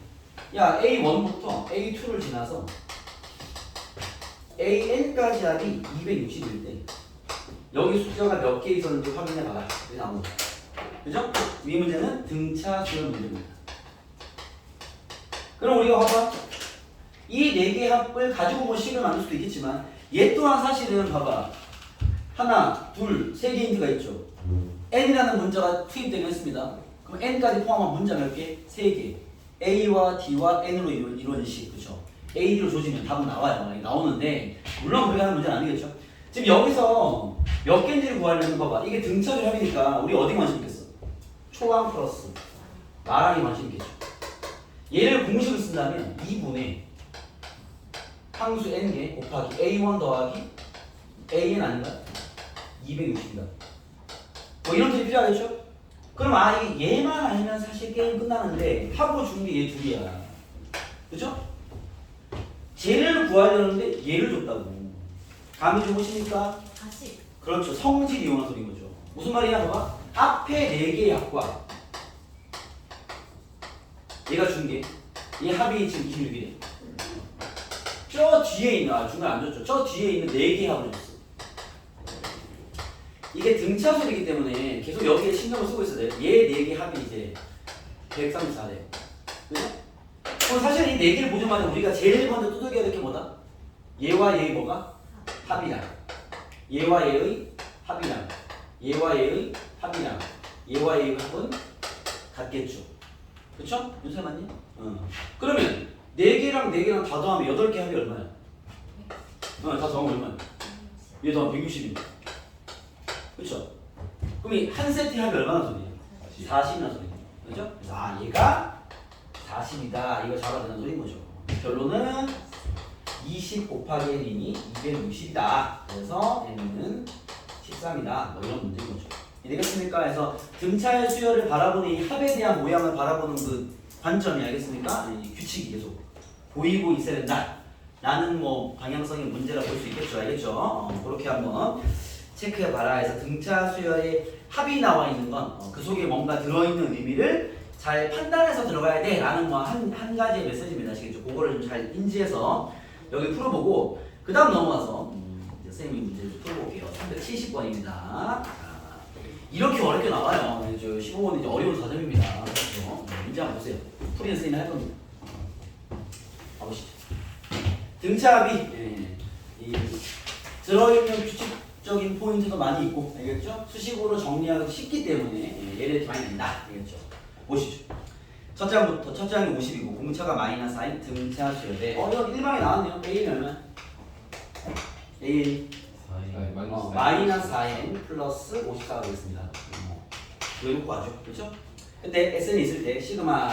야 A1부터 A2를 지나서 AN까지 합이 260일 때 여기 숫자가 몇 개 있었는지 확인해봐라. 이게 나오는 거죠. 그죠? 이 문제는 등차 수열 문제입니다. 그럼 우리가 봐봐. 이 4개의 합을 가지고 뭐 식을 만들 수도 있겠지만 얘 또한 사실은 봐봐. 하나, 둘, 3개 힌트가 있죠. N이라는 문자가 투입되긴 했습니다. 그럼 N까지 포함한 문자 몇 개? 3개. A와 D와 N으로 이루어진 식. 그죠? A, D로 조지면 답은 나와요. 나오는데 물론 그렇게 하는 문제는 아니겠죠. 지금 여기서 몇 개인지를 구하려면 봐봐. 이게 등차수 합이니까 우리 어디 관심 있겠어? 초항 플러스 마랑이 관심 있겠죠. 얘를 공식을 쓴다면 2분의 항수 n개 곱하기 a1 더하기 an 아닌가? 260이다. 뭐 이런 뜻이 필요하겠죠? 그럼 이게 얘만 알면 사실 게임 끝나는데 하고 준 게 얘 둘이야. 그죠? 쟤를 구하려는데 얘를 줬다고. 감이 좀 오십니까? 다시. 그렇죠. 성질 이용한 소리인 거죠. 무슨 말이야, 봐봐. 앞에 4개의 합과 얘가 준 게, 얘 합이 지금 26이래. 저 뒤에 있는, 중간 안 줬죠. 저 뒤에 있는 4개의 합을 줬어. 이게 등차수이기 때문에 계속 여기에 신경을 쓰고 있어야 돼. 얘 4개 합이 이제 134래. 그죠? 그럼 사실 이 4개를 보자마자 우리가 제일 먼저 두들겨야 될 게 뭐다? 얘와 얘의 뭐가? 합이랑. 얘와 얘의 합이랑. 얘와 얘의 합이랑. 얘와 얘의 합은 같겠죠. 그쵸? 윤세 맞니? 그러면 4개랑 4개랑 다 더하면 8개 합이 얼마야? 다 더하면 얼마야? 얘 더하면 160입니다. 그쵸? 그럼 이 한 세트의 합이 얼마나 소리야? 40이나 소리야. 그죠? 그래서 얘가 40이다. 이거 잡아야 되는 소리인 거죠. 결론은 20 곱하기 n이 260이다. 그래서 n은 13이다. 뭐 이런 문제인 거죠. 되겠습니까? 그래서 등차의 수열을 바라보는 이 합에 대한 모양을 바라보는 그 관점이 알겠습니까? 이 규칙이 계속 보이고 있어야 된다. 라는 뭐 방향성의 문제라 볼 수 있겠죠. 알겠죠? 그렇게 한번 체크해봐라 해서 등차 수열의 합이 나와 있는 건 그 속에 뭔가 들어있는 의미를 잘 판단해서 들어가야 돼 라는 뭐 한 가지의 메시지입니다. 아시겠죠? 그거를 좀 잘 인지해서 여기 풀어보고 그 다음 넘어가서 쌤이 문제를 좀 풀어볼게요. 370번입니다. 이렇게 어렵게 나와요. 저 15번은 이제 어려운 4점입니다. 그렇죠? 문제 한번 보세요. 풀이는 쌤이 할 겁니다. 가보시죠. 등차합이 이 들어있는 규칙적인 포인트도 많이 있고, 알겠죠? 수식으로 정리하기 쉽기 때문에 얘를 이렇게 많이 낸다. 알겠죠? 보시죠. 첫 장부터, 첫 장이 50이고 공차가 마이너스 i 등차 수열에 이거 일방에 나왔네요. A는 얼마? A 마이너스 4n 플러스 54가 되겠습니다. 이거 놓고 가죠. 그렇죠? 근데 Sn이 있을 때 시그마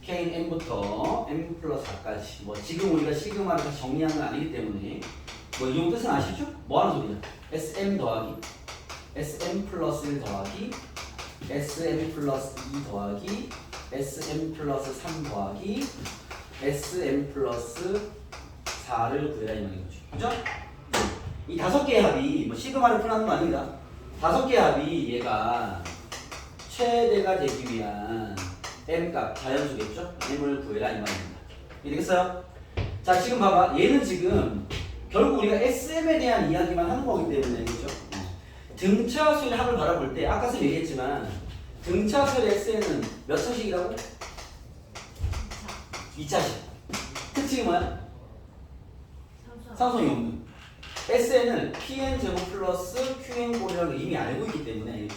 K는 N부터 N 플러스 4까지 뭐 지금 우리가 시그마를 다시 정리한 건 아니기 때문에 뭐 이 뜻은 아시죠? 뭐 하는 소리야? SM 더하기 SM 플러스 1 더하기 SM 플러스 2 더하기 SM 플러스 3 더하기 SM 플러스 4를 구해라 이 말인 거죠. 그죠? 이 5개의 합이 뭐 시그마를 풀어하는 거 아닙니다. 5개의 합이 얘가 최대가 되기 위한 m값 자연수겠죠? m을 구해라 이 말입니다. 이해되겠어요? 자 지금 봐봐. 얘는 지금 결국 우리가 SM에 대한 이야기만 하는 거기 때문에 그죠? 등차수의 합을 바라볼 때 아까 선 얘기했지만 등차수의 SN은 몇 차식이라고? 2차식. 특징이 뭐야? 상성이 없는. SN은 PN 제곱 플러스 QN 꼴이라는 걸 이미 알고 있기 때문에 알겠죠?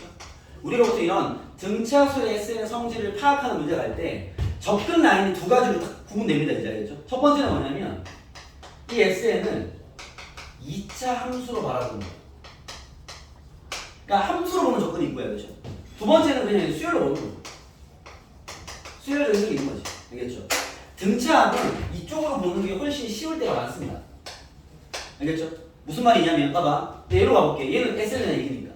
우리가 보통 이런 등차수의 SN의 성질을 파악하는 문제가 할 때 접근 라인이 두 가지로 딱 구분됩니다. 이제 알겠죠? 첫 번째는 뭐냐면 이 SN은 2차 함수로 바라보는 거예요. 그러니까 함수로 보는 접근이 있고요. 그렇죠? 두 번째는 그냥 수열로 보는 거예요. 수열적 해석이 있는 거지. 알겠죠? 등차합은 이쪽으로 보는 게 훨씬 쉬울 때가 많습니다. 알겠죠? 무슨 말이냐면 봐봐. 내 얘로 가볼게. 얘는 SN이나 얘기니까.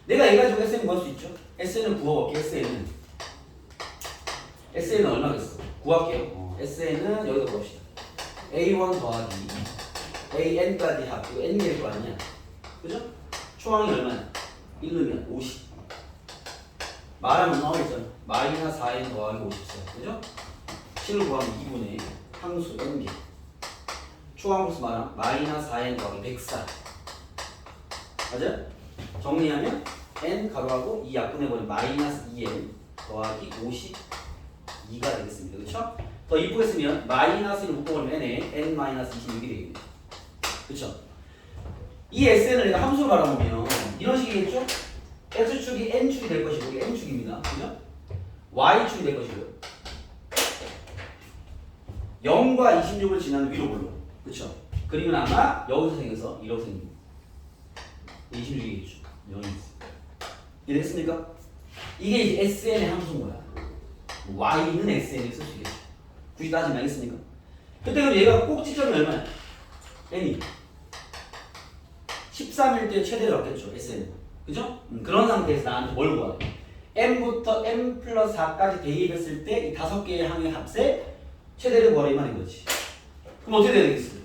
내가 얘 가지고 SN 구할 수 있죠? SN을 구워볼게. SN은 얼마겠어? 구할게요. SN은 여기다 봅시다. A1 더하기 AN까지 합. 이거 N일 거 아니냐? 그죠? 초항이 얼마냐? 1넣으면 50. 말하면 나와있잖아. 마이너스 4n 더하기 54. 그죠? 7을 구하면 2분의 항수 n개. 초항수 말하면 마이너스 4n 더하기 104. 맞아요? 정리하면 n 가로하고 이 약분해버린 마이너스 2n 더하기 52가 되겠습니다. 그렇죠? 더 이쁘게 쓰면 마이너스를 묶어버리면 n에 n 마이너스 26이 되겠네요. 그렇죠? 이 SN을 내가 함수로 바라보면 이런 식이겠죠? X축이 N축이 될 것이고 이게 N축입니다. 그죠? Y축이 될 것이고요. 0과 26을 지난 위로 볼로. 그쵸? 그림은 아마 여기서 생겨서 이렇게 생깁니다. 26이겠죠. 0이 있어요. 이해됐습니까? 이게 이제 SN의 함수인 거야. Y는 SN을 쓸 수 있겠죠. 굳이 따지면 알겠습니까? 그때 그럼 얘가 꼭지점이 얼마야? N이 13일 때 최대를 얻겠죠. SN. 그죠? 그런 상태에서 나한테 뭘 구하래? M부터 M 플러스 4까지 대입했을 때 이 5개의 항의 값에 최대를 구하라 이 말인 거지. 그럼 어떻게 돼야 되겠어?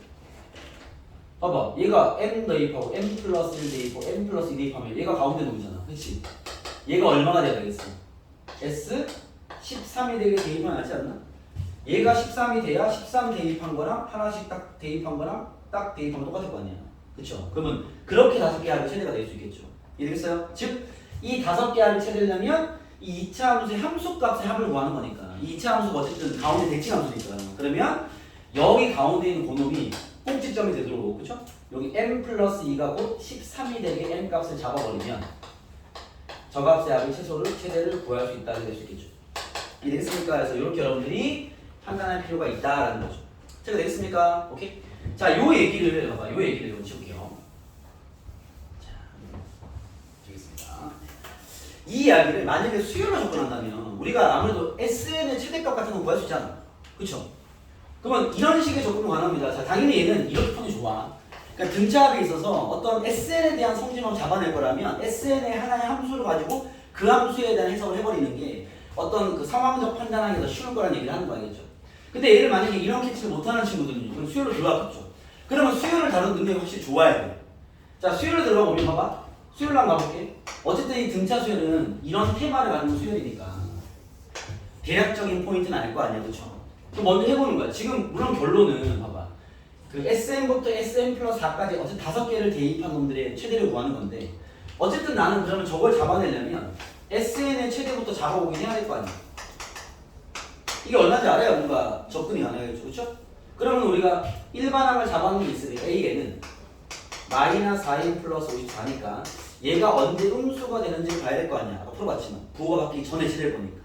봐봐. 얘가 M 대입하고 M 플러스 1 대입하고 M 플러스 2 대입하면 얘가 가운데 놈이잖아. 그치? 얘가 얼마가 돼야 되겠어? S 13이 되게 대입하면 낫지 않나? 얘가 13이 돼야 13 대입한 거랑 하나씩 딱 대입한 거랑 딱 대입하면 똑같을 거 아니야. 그쵸? 그러면 그렇게 5개 합이 최대가 될 수 있겠죠. 이해되겠어요? 즉, 이 5개 합이 최대려면 이 2차 함수의 함수값의 합을 구하는 거니까. 이 2차 함수가 어쨌든 가운데 대칭 함수니까. 그러면 여기 가운데 있는 고놈이 꼭지점이 되도록, 그쵸? 여기 m 플러스 2가 곧 13이 되게 m 값을 잡아버리면 저 값의 합의 최대를 구할 수 있다는 될 수 있겠죠. 이해되겠습니까? 그래서 이렇게 여러분들이 판단할 필요가 있다라는 거죠. 제가 되겠습니까? 오케이? 자, 요 얘기를 봐봐. 요 얘기를 좀 치울게요. 자, 되겠습니다. 이 이야기를 만약에 수열로 접근한다면 우리가 아무래도 SN의 최대값 같은 거 구할 수 있잖아. 그쵸? 그러면 이런 식의 접근은 가능합니다. 자, 당연히 얘는 이렇게 푸는 게 좋아. 그러니까 등차합에 있어서 어떤 SN에 대한 성질만 잡아낼 거라면 SN의 하나의 함수를 가지고 그 함수에 대한 해석을 해버리는 게 어떤 그 상황적 판단하기 더 쉬울 거라는 얘기를 하는 거 알겠죠? 근데 얘를 만약에 이런 캐치를 못하는 친구들은 그럼 수열로 들어갔겠죠. 그러면 수열을 다루는 능력이 확실히 좋아야 돼. 자, 수열을 들어가 보면 봐봐. 수열로 한번 가볼게. 어쨌든 이 등차 수열은 이런 테마를 갖는 수열이니까 대략적인 포인트는 알 거 아니야, 그렇죠? 그럼 먼저 해보는 거야. 지금 물론 결론은 봐봐. 그 SN부터 SN 플러스 4까지 어쨌든 5개를 대입한 놈들의 최대를 구하는 건데 어쨌든 나는 그러면 저걸 잡아내려면 SN의 최대부터 잡아보긴 해야 될 거 아니야. 이게 얼마인지 알아야 뭔가 접근이 가능하겠죠. 그렇죠? 그러면 우리가 일반항을 잡아놓은 게 있으니까 A에는 마이너스 4n 플러스 54니까 얘가 언제 음수가 되는지를 봐야 될 거 아니야. 아까 풀어봤지만 부호가 바뀌기 전에 최대를 보니까.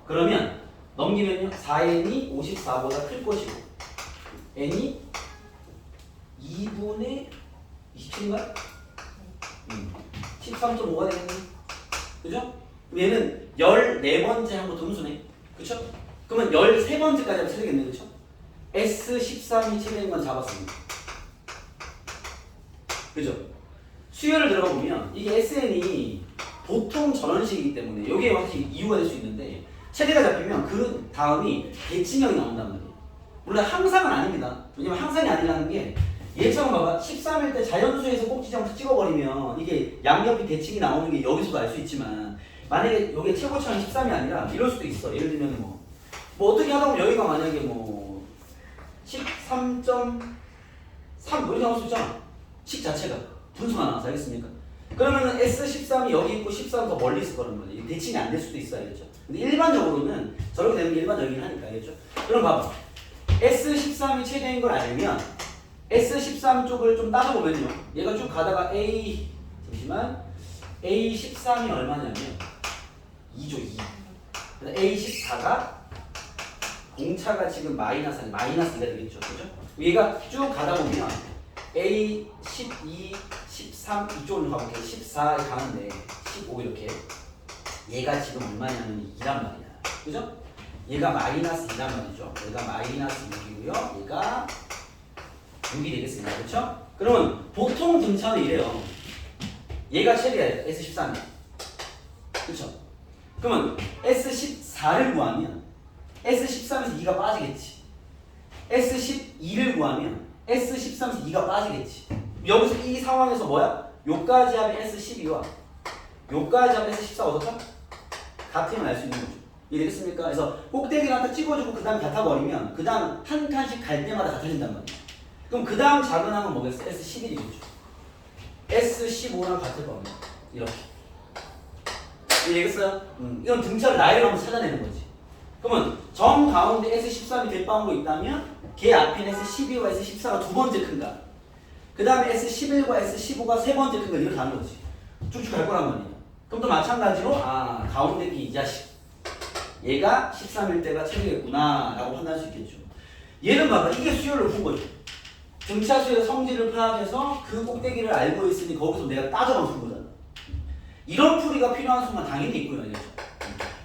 그러면 넘기면요 4n이 54보다 클 것이고 n이 2분의 27인가요? 13.5가 되겠네. 그죠? 그럼 얘는 14번째 항부터 음수네. 그쵸? 그러면 13번째까지 하면 되겠네. 그쵸? S13이 최대인 건 잡았습니다. 그죠? 수열을 들어가 보면 이게 SN이 보통 전원식이기 때문에 여기에 확실히 이유가 될 수 있는데 최대가 잡히면 그 다음이 대칭형이 나온단 말이에요. 물론 항상은 아닙니다. 왜냐면 항상이 아니라는 게 얘처럼 봐봐. 13일 때 자연수에서 꼭지점 찍어버리면 이게 양옆이 대칭이 나오는 게 여기서도 알 수 있지만 만약에 여기 최고차는 13이 아니라 이럴 수도 있어. 예를 들면 뭐 어떻게 하다 보면 여기가 만약에 뭐 13.3 이렇게 나올 수 있잖아. 식 자체가 분수가 나와서 알겠습니까? 그러면은 S13이 여기 있고 13 더 멀리 있을 거란 말이에요. 대칭이 안 될 수도 있어. 알겠죠? 근데 일반적으로는 저렇게 되는 게 일반적이긴 하니까. 알겠죠? 그럼 봐봐. S13이 최대인 걸 알면 S13 쪽을 좀 따져보면요. 얘가 쭉 가다가 A13이 얼마냐면 2죠, 2. A14가 공차가 지금 마이너스 2가 되겠죠. 그죠? 얘가 쭉 가다 보면 A12, 13 이쪽으로 가볼게요. 14에 가는데 15 이렇게 얘가 지금 얼마냐면 2란 말이야. 그죠? 얘가 마이너스 2란 말이죠. 얘가 마이너스 6이고요. 얘가 6이 되겠습니다. 그렇죠? 그러면 보통 등차는 이래요. 얘가 최대야. S13이야. 그렇죠? 그러면 S14를 구하면 S13에서 2가 빠지겠지. S12를 구하면 S13에서 2가 빠지겠지. 여기서 이 상황에서 뭐야? 요까지 하면 S12와 요까지 하면 S14 어떻다? 같으면 알 수 있는 거죠. 이해되겠습니까? 그래서 꼭대기를 하나 찍어주고 그 다음 같아버리면 그 다음 한 칸씩 갈 때마다 같아진단 말이야. 그럼 그 다음 작은 항은 뭐겠어? S11이겠죠. S15랑 같을 겁니다. 이렇게. 이해되겠어요? 이건 등차를 나이를 한번 찾아내는 거지. 그러면 정 가운데 S13이 대빵으로 있다면 걔 앞에는 S12와 S14가 두 번째 큰가. 그 다음에 S11과 S15가 세 번째 큰가. 이걸 가는 거지. 쭉쭉 갈 거란 말이야. 그럼 또 마찬가지로 가운데 이 자식 얘가 13일 때가 최대겠구나 라고 판단할 수 있겠죠. 얘는 봐봐. 이게 수열로 푼 거죠. 등차수의 성질을 파악해서 그 꼭대기를 알고 있으니 거기서 내가 따져만 푼 거잖아. 이런 풀이가 필요한 순간 당연히 있고요. 알겠죠?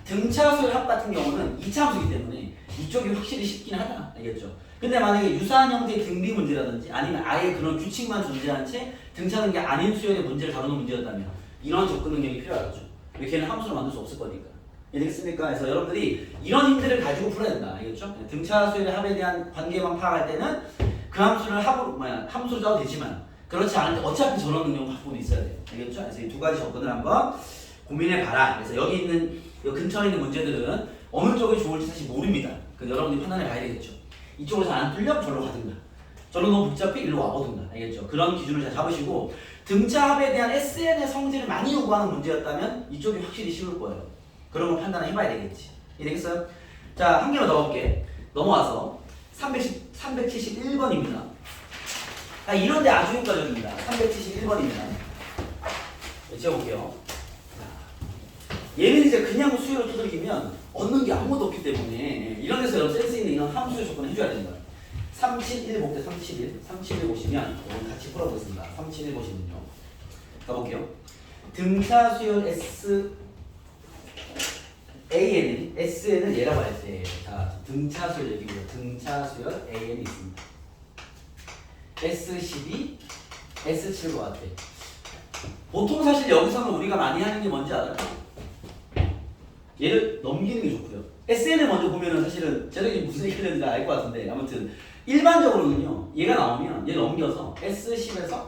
등차수의 합 같은 경우는 이차함수이기 때문에 이쪽이 확실히 쉽긴 하다. 알겠죠? 근데 만약에 유사한 형태의 등비 문제라든지 아니면 아예 그런 규칙만 존재한 채 등차는 게 아닌 수열의 문제를 다루는 문제였다면 이런 접근 능력이 필요하죠. 왜 걔는 함수를 만들 수 없을 거니까. 이해되겠습니까? 그래서 여러분들이 이런 힘들을 가지고 풀어야 된다. 알겠죠? 등차수열의 합에 대한 관계만 파악할 때는 그 함수를 함수로 짜도 되지만 그렇지 않을 때 어차피 저런 능력을 갖고 있어야 돼요. 알겠죠? 그래서 이 두 가지 접근을 한번 고민해봐라. 그래서 여기 있는 이 근처에 있는 문제들은 어느 쪽이 좋을지 사실 모릅니다. 그 여러분들이 판단해 봐야 되겠죠. 이쪽으로 잘 안 뚫려 저로 가든가, 저로 너무 복잡해 일로 와보든가. 알겠죠? 그런 기준을 잘 잡으시고 등차 합에 대한 SN의 성질을 많이 요구하는 문제였다면 이쪽이 확실히 쉬울 거예요. 그런 거 판단을 해봐야 되겠지. 이해되겠어요? 자, 한 개만 넣어볼게. 넘어와서 371번입니다. 이런데 아주 효과적입니다. 371번입니다. 지어볼게요. 얘는 이제 그냥 수열을 두들기면 얻는 게 아무것도 없기 때문에 이런 데서 여러분 센스 있는 이런 함수의 조건을 해줘야 된다. 371 볼게요. 371 보시면 오늘 같이 풀어보겠습니다. 371 보시면요. 가볼게요. 등차 수열 SN은 얘라고 할 때, 자, 등차 수열 여기고요. 등차 수열 AN이 있습니다. S12, S7과 같아. 보통 사실 여기서는 우리가 많이 하는 게 뭔지 알아요? 얘를 넘기는 게 좋고요. SN을 먼저 보면은 사실은 제가 무슨 얘기를 했는지 알 것 같은데 아무튼 일반적으로는요. 얘가 나오면 얘를 넘겨서 S10에서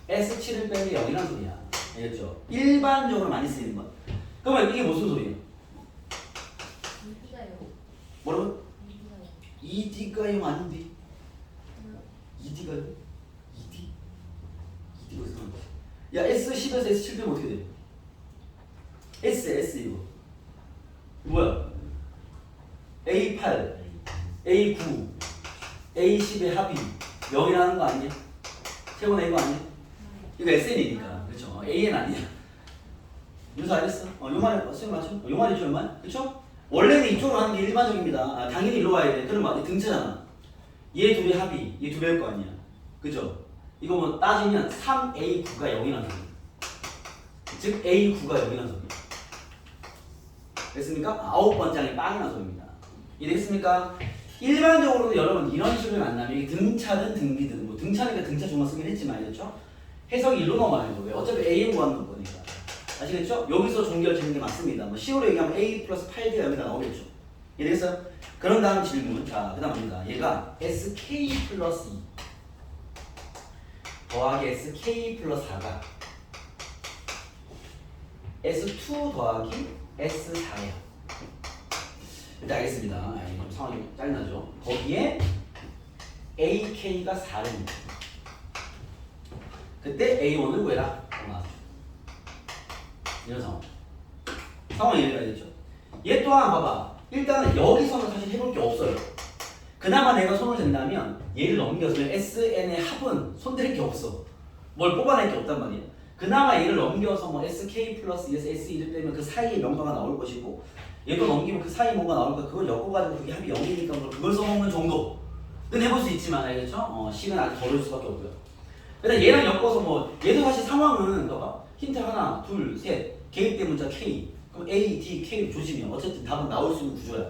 S7을 빼면 0이라는 소리야. 알겠죠? 일반적으로 많이 쓰이는 것. 그러면 이게 무슨 소리예요? 뭐라고? 2D가 0 아닌데? 2D가 2D? 2D 어디서 나온 거야? 야 S10에서 S7 빼면 어떻게 돼? S 이거 뭐야? A8 A9 A10의 합이 0이라는 거 아니야? 세번의 이거 아니야? 이거 SN이니까 그렇죠? AN 아니야. 윤서 알겠어? 요 말에 선생님 맞죠? 요 말이죠, 요 말? 그렇죠? 원래는 이쪽으로 하는 게 일반적입니다. 아, 당연히 일로 와야 돼. 그럼 등차잖아. 얘 둘의 합이 얘 두 배일 거 아니야. 그죠? 이거 뭐 따지면 3A9가 0이라는 소리야. 즉 A9가 0이라는 소리야. 됐습니까? 9번째 항이 빵이라는 소리입니다. 이해됐습니까? 일반적으로도 여러분 이런 식으로 만나면 이게 등차든 등비든 뭐 등차니까 등차 종만 쓰긴 했지만 알겠죠? 해석이 일로 넘어가는 거예요. 어차피 AN 구하는 거니까. 아시겠죠? 여기서 종결되는 게 맞습니다. 뭐 C로 얘기하면 A 플러스 8D가 여기다 나오겠죠. 이해됐어요? 그런 다음 질문. 자, 그 다음 합니다. 얘가 SK 플러스 2 더하기 SK 플러스 4가 S2 더하기 S4예요. 일단 알겠습니다. 좀 상황이 짜증나죠? 거기에 AK가 4입니다. 그때 A1을 구해라. 이런 상황이 이해가겠죠? 얘 또한 봐봐. 일단은 여기서는 사실 해볼 게 없어요. 그나마 내가 손을 댄다면 얘를 넘겨서면 SN의 합은 손댈 게 없어. 뭘 뽑아낼 게 없단 말이야. 그나마 얘를 넘겨서 뭐 SK 플러스 S2를 빼면 그 사이에 명가가 나올 것이고 얘도 넘기면 그 사이에 뭔가 나올 거야. 그걸 엮어가지고 그게 합이 0이니까 그걸 써먹는 정도는 해볼 수 있지만 알겠죠? C는 아주 덜을 수밖에 없고요. 그다음 얘랑 엮어서 뭐 얘도 사실 상황은 봐봐. 힌트 하나, 둘, 셋 개입대 문자 K 그럼 A, D, K 조심해요. 어쨌든 답은 나올 수 있는 구조야.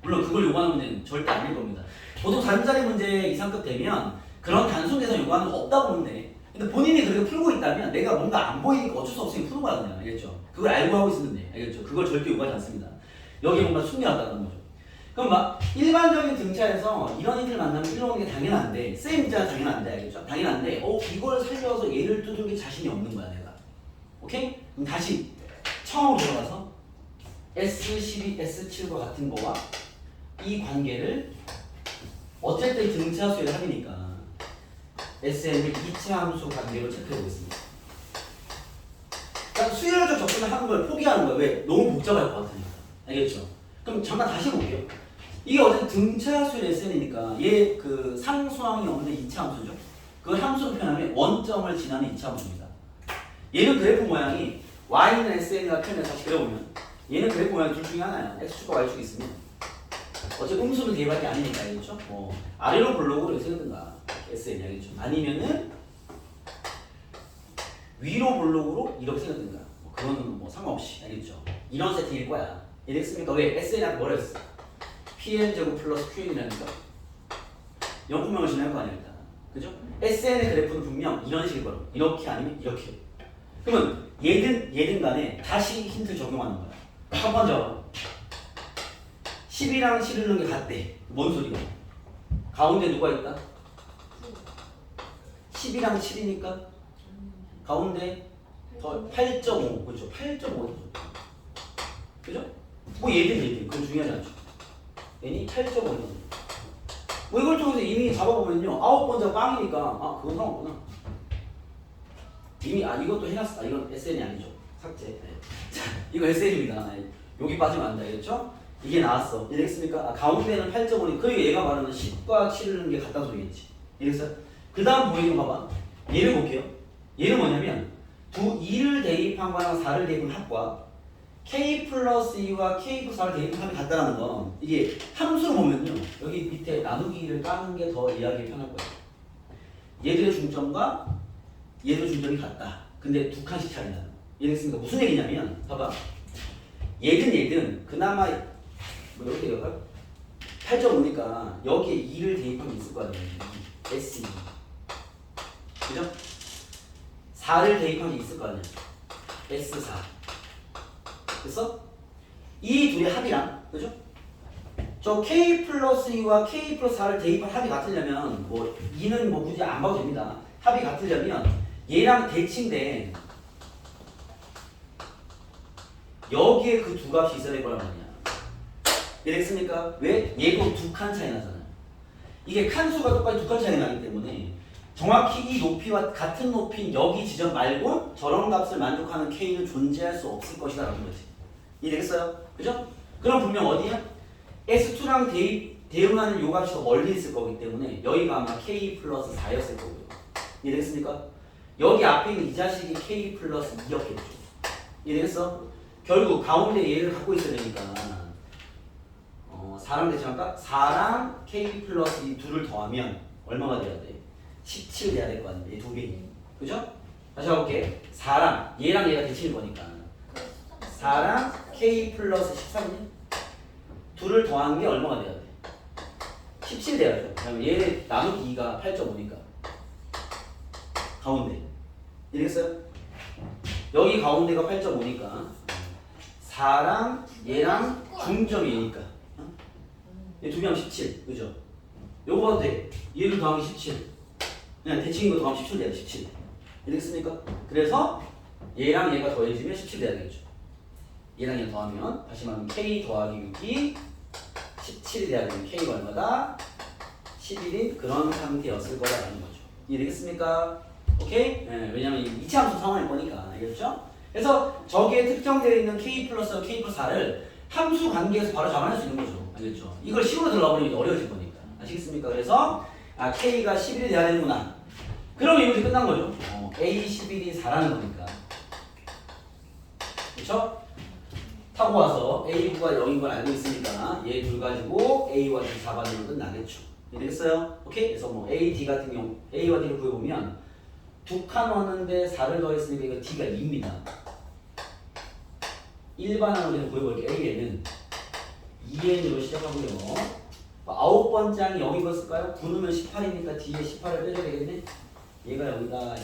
물론 그걸 요구하는 문제는 절대 아닐 겁니다. 보통 다른 자리 문제 이상급 되면 그런 단순 계산 요구하는 거 없다고 보면 돼. 근데 본인이 그렇게 풀고 있다면 내가 뭔가 안 보이니까 어쩔 수 없으니 푸는 거야 그냥. 알겠죠? 그걸 알고 하고 있으면 돼. 알겠죠? 그걸 절대 요구하지 않습니다. 여기에 뭔가 숨겨놨다는 거죠. 그럼 막 일반적인 등차에서 이런 힌트를 만나면 일로 오는 게 당연한데 쌤 입장은 당연한데 알겠죠? 당연한데 이걸 살려서 얘를 두들길 자신이 없는 거야 내가. 오케이? 그럼 다시 처음으로 들어가서 S12, S7과 같은 거와 이 관계를 어쨌든 등차수의 합이니까 SN을 2차 함수 관계로 체크해 보겠습니다. 그러니까 수열적 접근을 하는 걸 포기하는 거야. 왜? 너무 복잡할 것 같으니까. 알겠죠? 그럼 잠깐 다시 볼게요. 이게 어쨌든 등차수의 SN이니까 얘 그 상수항이 없는 2차 함수죠. 그걸 함수로 표현하면 원점을 지나는 2차 함수입니다. 얘는 그래프 모양이 y는 SN이라 표현해서 다시 그려보면 얘는 그래프 모양이 둘 중에 하나야. x축과 y축이 있으면 어차피 음수는 대입할 게 아니니까 알겠죠? 아래로 블록으로 이렇게 쓰든가 SN이 알겠죠? 아니면은 위로 블록으로 이렇게 쓰든가 그거는 뭐 상관없이 알겠죠? 이런 세팅일 거야. 이해됐습니까? 왜? SN한테 뭐라 했어? PN제곱 플러스 QN이라니까 0분명을 지날 거 아니야 일단. 그죠? SN의 그래프는 분명 이런 식일 거라고. 이렇게 아니면 이렇게. 그러면 얘든 간에 다시 힌트 적용하는 거야. 첫 번째 10이랑 7을 넣은 게 같대. 뭔 소리야? 가운데 누가 있다? 10이랑 7이니까 가운데 더 8.5 그렇죠? 8.5 그죠? 뭐 얘든 그건 중요하지 않죠. 얘니 8.5는 뭐 이걸 통해서 이미 잡아보면요 9번째가 빵이니까 그건 상관없구나. 이미 이것도 해놨어. 이건 SN이 아니죠. 삭제. 네. 자 이거 SN입니다. 네. 여기 빠지면 안 되겠죠? 이게 나왔어. 이해됐습니까? 가운데는 8.5니 그리고 얘가 말하는 10과 7을 넣는 게 같다는 소리겠지. 이해됐어요? 그 다음 보이는 거 봐봐. 얘를 볼게요. 얘는 뭐냐면 2를 대입한 거랑 4를 대입한 합과 K 플러스 2와 K 플러스 4를 대입한 합이 같다는 건 이게 함수로 보면요. 여기 밑에 나누기를 까는 게 더 이해하기 편할 거예요. 얘들의 중점과 얘도 중점이 같다. 근데 두 칸씩 차이나. 이해됐습니까? 무슨 얘기냐면 봐봐. 얘든 그나마 뭐 이렇게 얘기할까요? 8.5니까 여기에 2를 대입한 게 있을 거 아니에요. S2 그죠? 4를 대입한 게 있을 거 아니에요. S4 됐어? 이 둘의 합이랑 그죠? 저 K 플러스 2와 K 플러스 4를 대입한 합이 같으려면 뭐 2는 뭐 굳이 안 봐도 됩니다. 합이 같으려면 얘랑 대칭된 여기에 그 두 값이 있어야 될 거란 말이야. 이해됐습니까? 왜? 얘도 두 칸 차이 나잖아요. 이게 칸수가 똑같이 두 칸 차이 나기 때문에 정확히 이 높이와 같은 높이인 여기 지점 말고 저런 값을 만족하는 K는 존재할 수 없을 것이다 라는 거지. 이해되겠어요? 그죠? 그럼 분명 어디야? S2랑 대응하는 요 값이 더 멀리 있을 거기 때문에 여기가 아마 K 플러스 4였을 거고요. 이해되겠습니까? 여기 앞에 있는 이 자식이 K 플러스 2였겠죠. 이해되겠어? 결국 가운데 얘를 갖고 있어야 되니까 4랑 대칭할까? 4랑 K 플러스 이 둘을 더하면 얼마가 돼야 돼? 17 돼야 될 거 아니야? 얘 두 배. 그죠? 다시 가볼게. 4랑 얘랑 얘가 대칭일 거니까 4랑 K 플러스 13이 둘을 더한 게 얼마가 돼야 돼? 17 돼야죠. 그다음에 얘 나누기 2가 8.5니까 가운데. 이해겠어요? 여기 가운데가 8.5니까 4랑 얘랑 중점이 얘니까 얘 두 개 하면 17. 그죠? 요거 봐도 돼. 얘를 더하면 17. 그냥 대칭인 거 더하면 17 돼야 돼. 17. 이해됐습니까? 그래서 얘랑 얘가 더해지면 17 돼야 되겠죠. 얘랑 얘 더하면 다시 말하면 K 더하기 6이 17이 돼야 되는 K가 얼마다? 11인 그런 상태였을 거라는 거죠. 이해되겠습니까? 오케이? 네, 왜냐면 이치 함수 상황일 거니까. 알겠죠? 그래서 저기에 특정되어 있는 K 플러스 K 플러스 4를 함수 관계에서 바로 잡아낼 수 있는 거죠. 알겠죠? 이걸 식으로 들어가 버리면 어려워질 거니까. 아시겠습니까? 그래서 K가 11이 돼야 되는구나. 그럼 이 문제 끝난 거죠. A 11이 4라는 거니까. 그렇죠? 타고 와서 A부가 0인 걸 알고 있으니까 얘 둘 가지고 A와 D 4반으로 끝나겠죠. 이해되겠어요? 오케이? 그래서 뭐 A, D 같은 경우 A와 D를 구해보면 두 칸 왔는데 4를 더했으니까 이거 D가 2입니다. 일반항으로 그냥 구해볼게요. A에는 2n으로 시작하고요. 9번째 항이 0이었을까요? 9 넣으면 18이니까 D에 18을 빼줘야 되겠네? 얘가 여기다 여기.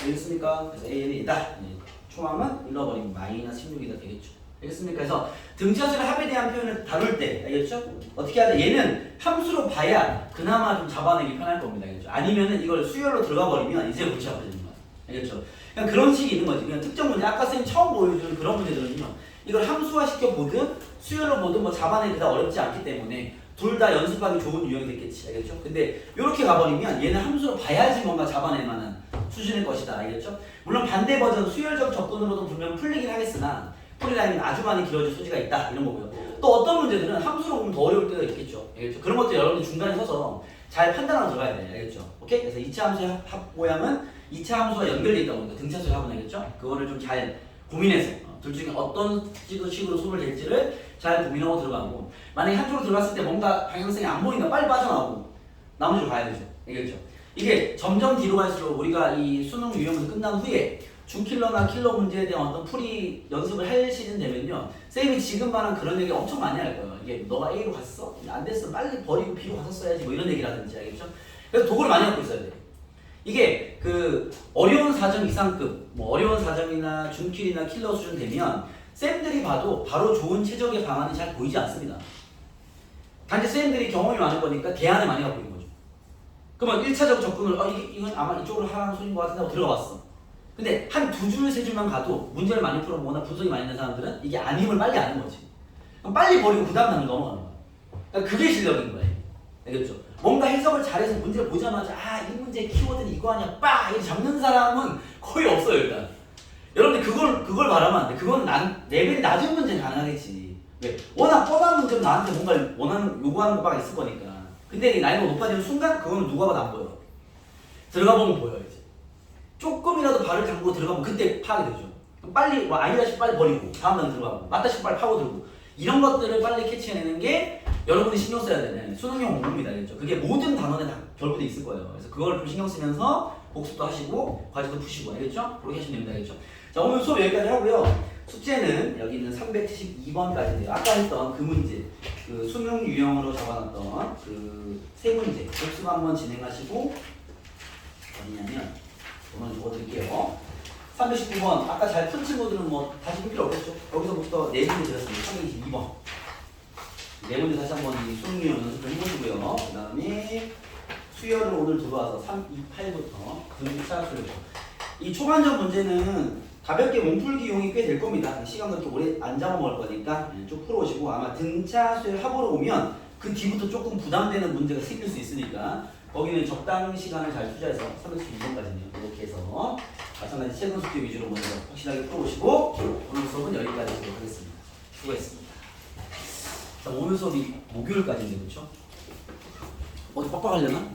알겠습니까? 그래서 A는 이다. 총항은 잃어버리면 마이너스 16이다 되겠죠. 알겠습니까? 그래서 등차수의 합에 대한 표현을 다룰 때 알겠죠? 어떻게 해야 돼? 얘는 함수로 봐야 그나마 좀 잡아내기 편할 겁니다. 알겠죠? 아니면은 이걸 수열로 들어가 버리면 이제 못 잡아내는 거야. 알겠죠? 그냥 그런 식이 있는 거지. 그냥 특정 문제 아까 쌤이 처음 보여준 그런 문제들은요. 이걸 함수화 시켜 보든 수열로 보든 뭐 잡아내기 다 어렵지 않기 때문에 둘 다 연습하기 좋은 유형이 됐겠지. 알겠죠? 근데 이렇게 가버리면 얘는 함수로 봐야지 뭔가 잡아낼 만한 수준일 것이다. 알겠죠? 물론 반대 버전 수열적 접근으로도 분명 풀리긴 하겠으나 풀이라인이 아주 많이 길어질 소지가 있다. 이런 거고요. 또 어떤 문제들은 함수로 보면 더 어려울 때가 있겠죠. 알겠죠? 그런 것도 여러분들 중간에 서서 잘 판단하고 들어가야 돼. 알겠죠? 오케이? 그래서 2차 함수의 합 모양은 2차 함수와 연결되어 있다 보니까 등차수의 합은 알겠죠? 그거를 좀 잘 고민해서 둘 중에 어떤 식으로 수업을 될지를 잘 고민하고 들어가고 만약에 한쪽으로 들어갔을 때 뭔가 방향성이 안 보인다 빨리 빠져나오고 나머지로 가야 되죠. 알겠죠? 이게 점점 뒤로 갈수록 우리가 이 수능 유형을 끝난 후에 중킬러나 킬러 문제에 대한 어떤 풀이 연습을 할 시즌 되면요 쌤이 지금 말한 그런 얘기 엄청 많이 할 거예요. 이게 너가 A로 갔어? 안 됐어 빨리 버리고 B로 갔었어야지 뭐 이런 얘기라든지 알겠죠? 그래서 도구를 많이 갖고 있어야 돼. 이게 그 어려운 사정 이상급 뭐 어려운 사정이나 중킬이나 킬러 수준 되면 쌤들이 봐도 바로 좋은 최적의 방안이 잘 보이지 않습니다. 단지 쌤들이 경험이 많을 거니까 대안을 많이 갖고 있는 거죠. 그러면 1차적 접근을 이건 아마 이쪽으로 하라는 소리인 것 같은데 하고 들어갔어. 근데 한 두 줄, 세 줄만 가도 문제를 많이 풀어보거나 분석이 많이 있는 사람들은 이게 아님을 빨리 아는 거지. 그럼 빨리 버리고 그 다음 단을 넘어가는 거야. 그러니까 그게 실력인 거예요. 알겠죠? 뭔가 해석을 잘해서 문제를 보자마자 이 문제 키워드는 이거 아니야 빠! 이렇게 잡는 사람은 거의 없어요 일단. 여러분들 그걸 바라면 안 돼. 그건 레벨이 낮은 문제는 가능하겠지. 왜? 워낙 뻔한 문제는 나한테 뭔가 원하는 요구하는 거가 있을 거니까. 근데 나이가 높아지는 순간 그거는 누가 봐도 안 보여. 들어가 보면 보여 이제. 조금이라도 발을 담그고 들어가면 그때 파악이 되죠. 빨리 아니다 싶으면 빨리 버리고 다음 단 들어가고 맞다 싶으면 빨리 파고들고 이런 것들을 빨리 캐치해내는 게 여러분이 신경 써야 되는 수능형 공부입니다. 알겠죠? 그게 모든 단원에 다 결부돼 있을 거예요. 그래서 그걸 좀 신경 쓰면서 복습도 하시고 과제도 푸시고 알겠죠? 그렇게 하시면 됩니다. 알겠죠? 자 오늘 수업 여기까지 하고요. 숙제는 여기 있는 372번까지인데요. 아까 했던 그 문제 그 수능 유형으로 잡아놨던 그 세 문제 복습 한번 진행하시고 어디냐면 오늘 적어드릴게요. 319번 아까 잘 푼 친구들은 뭐 다시 볼 필요 없겠죠? 여기서부터 4문제 드렸습니다. 322번 4문제 다시 한번 이 수능 유형 연습을 해보시고요. 그 다음에 수열을 오늘 들어와서 328부터 등차수열 이 초반적 문제는 가볍게 몸풀기용이 꽤 될 겁니다. 시간 그렇게 오래 안 잡아먹을 거니까 쭉 풀어오시고 아마 등차수열 합으로 오면 그 뒤부터 조금 부담되는 문제가 생길 수 있으니까 거기는 적당한 시간을 잘 투자해서 312번까지는 이렇게 해서 마찬가지 최근 숙제 위주로 먼저 확실하게 풀어보시고 오늘 수업은 여기까지 하도록 하겠습니다. 수고했습니다. 자, 오늘 수업이 목요일까지인데 그렇죠? 어디 빡빡하려나?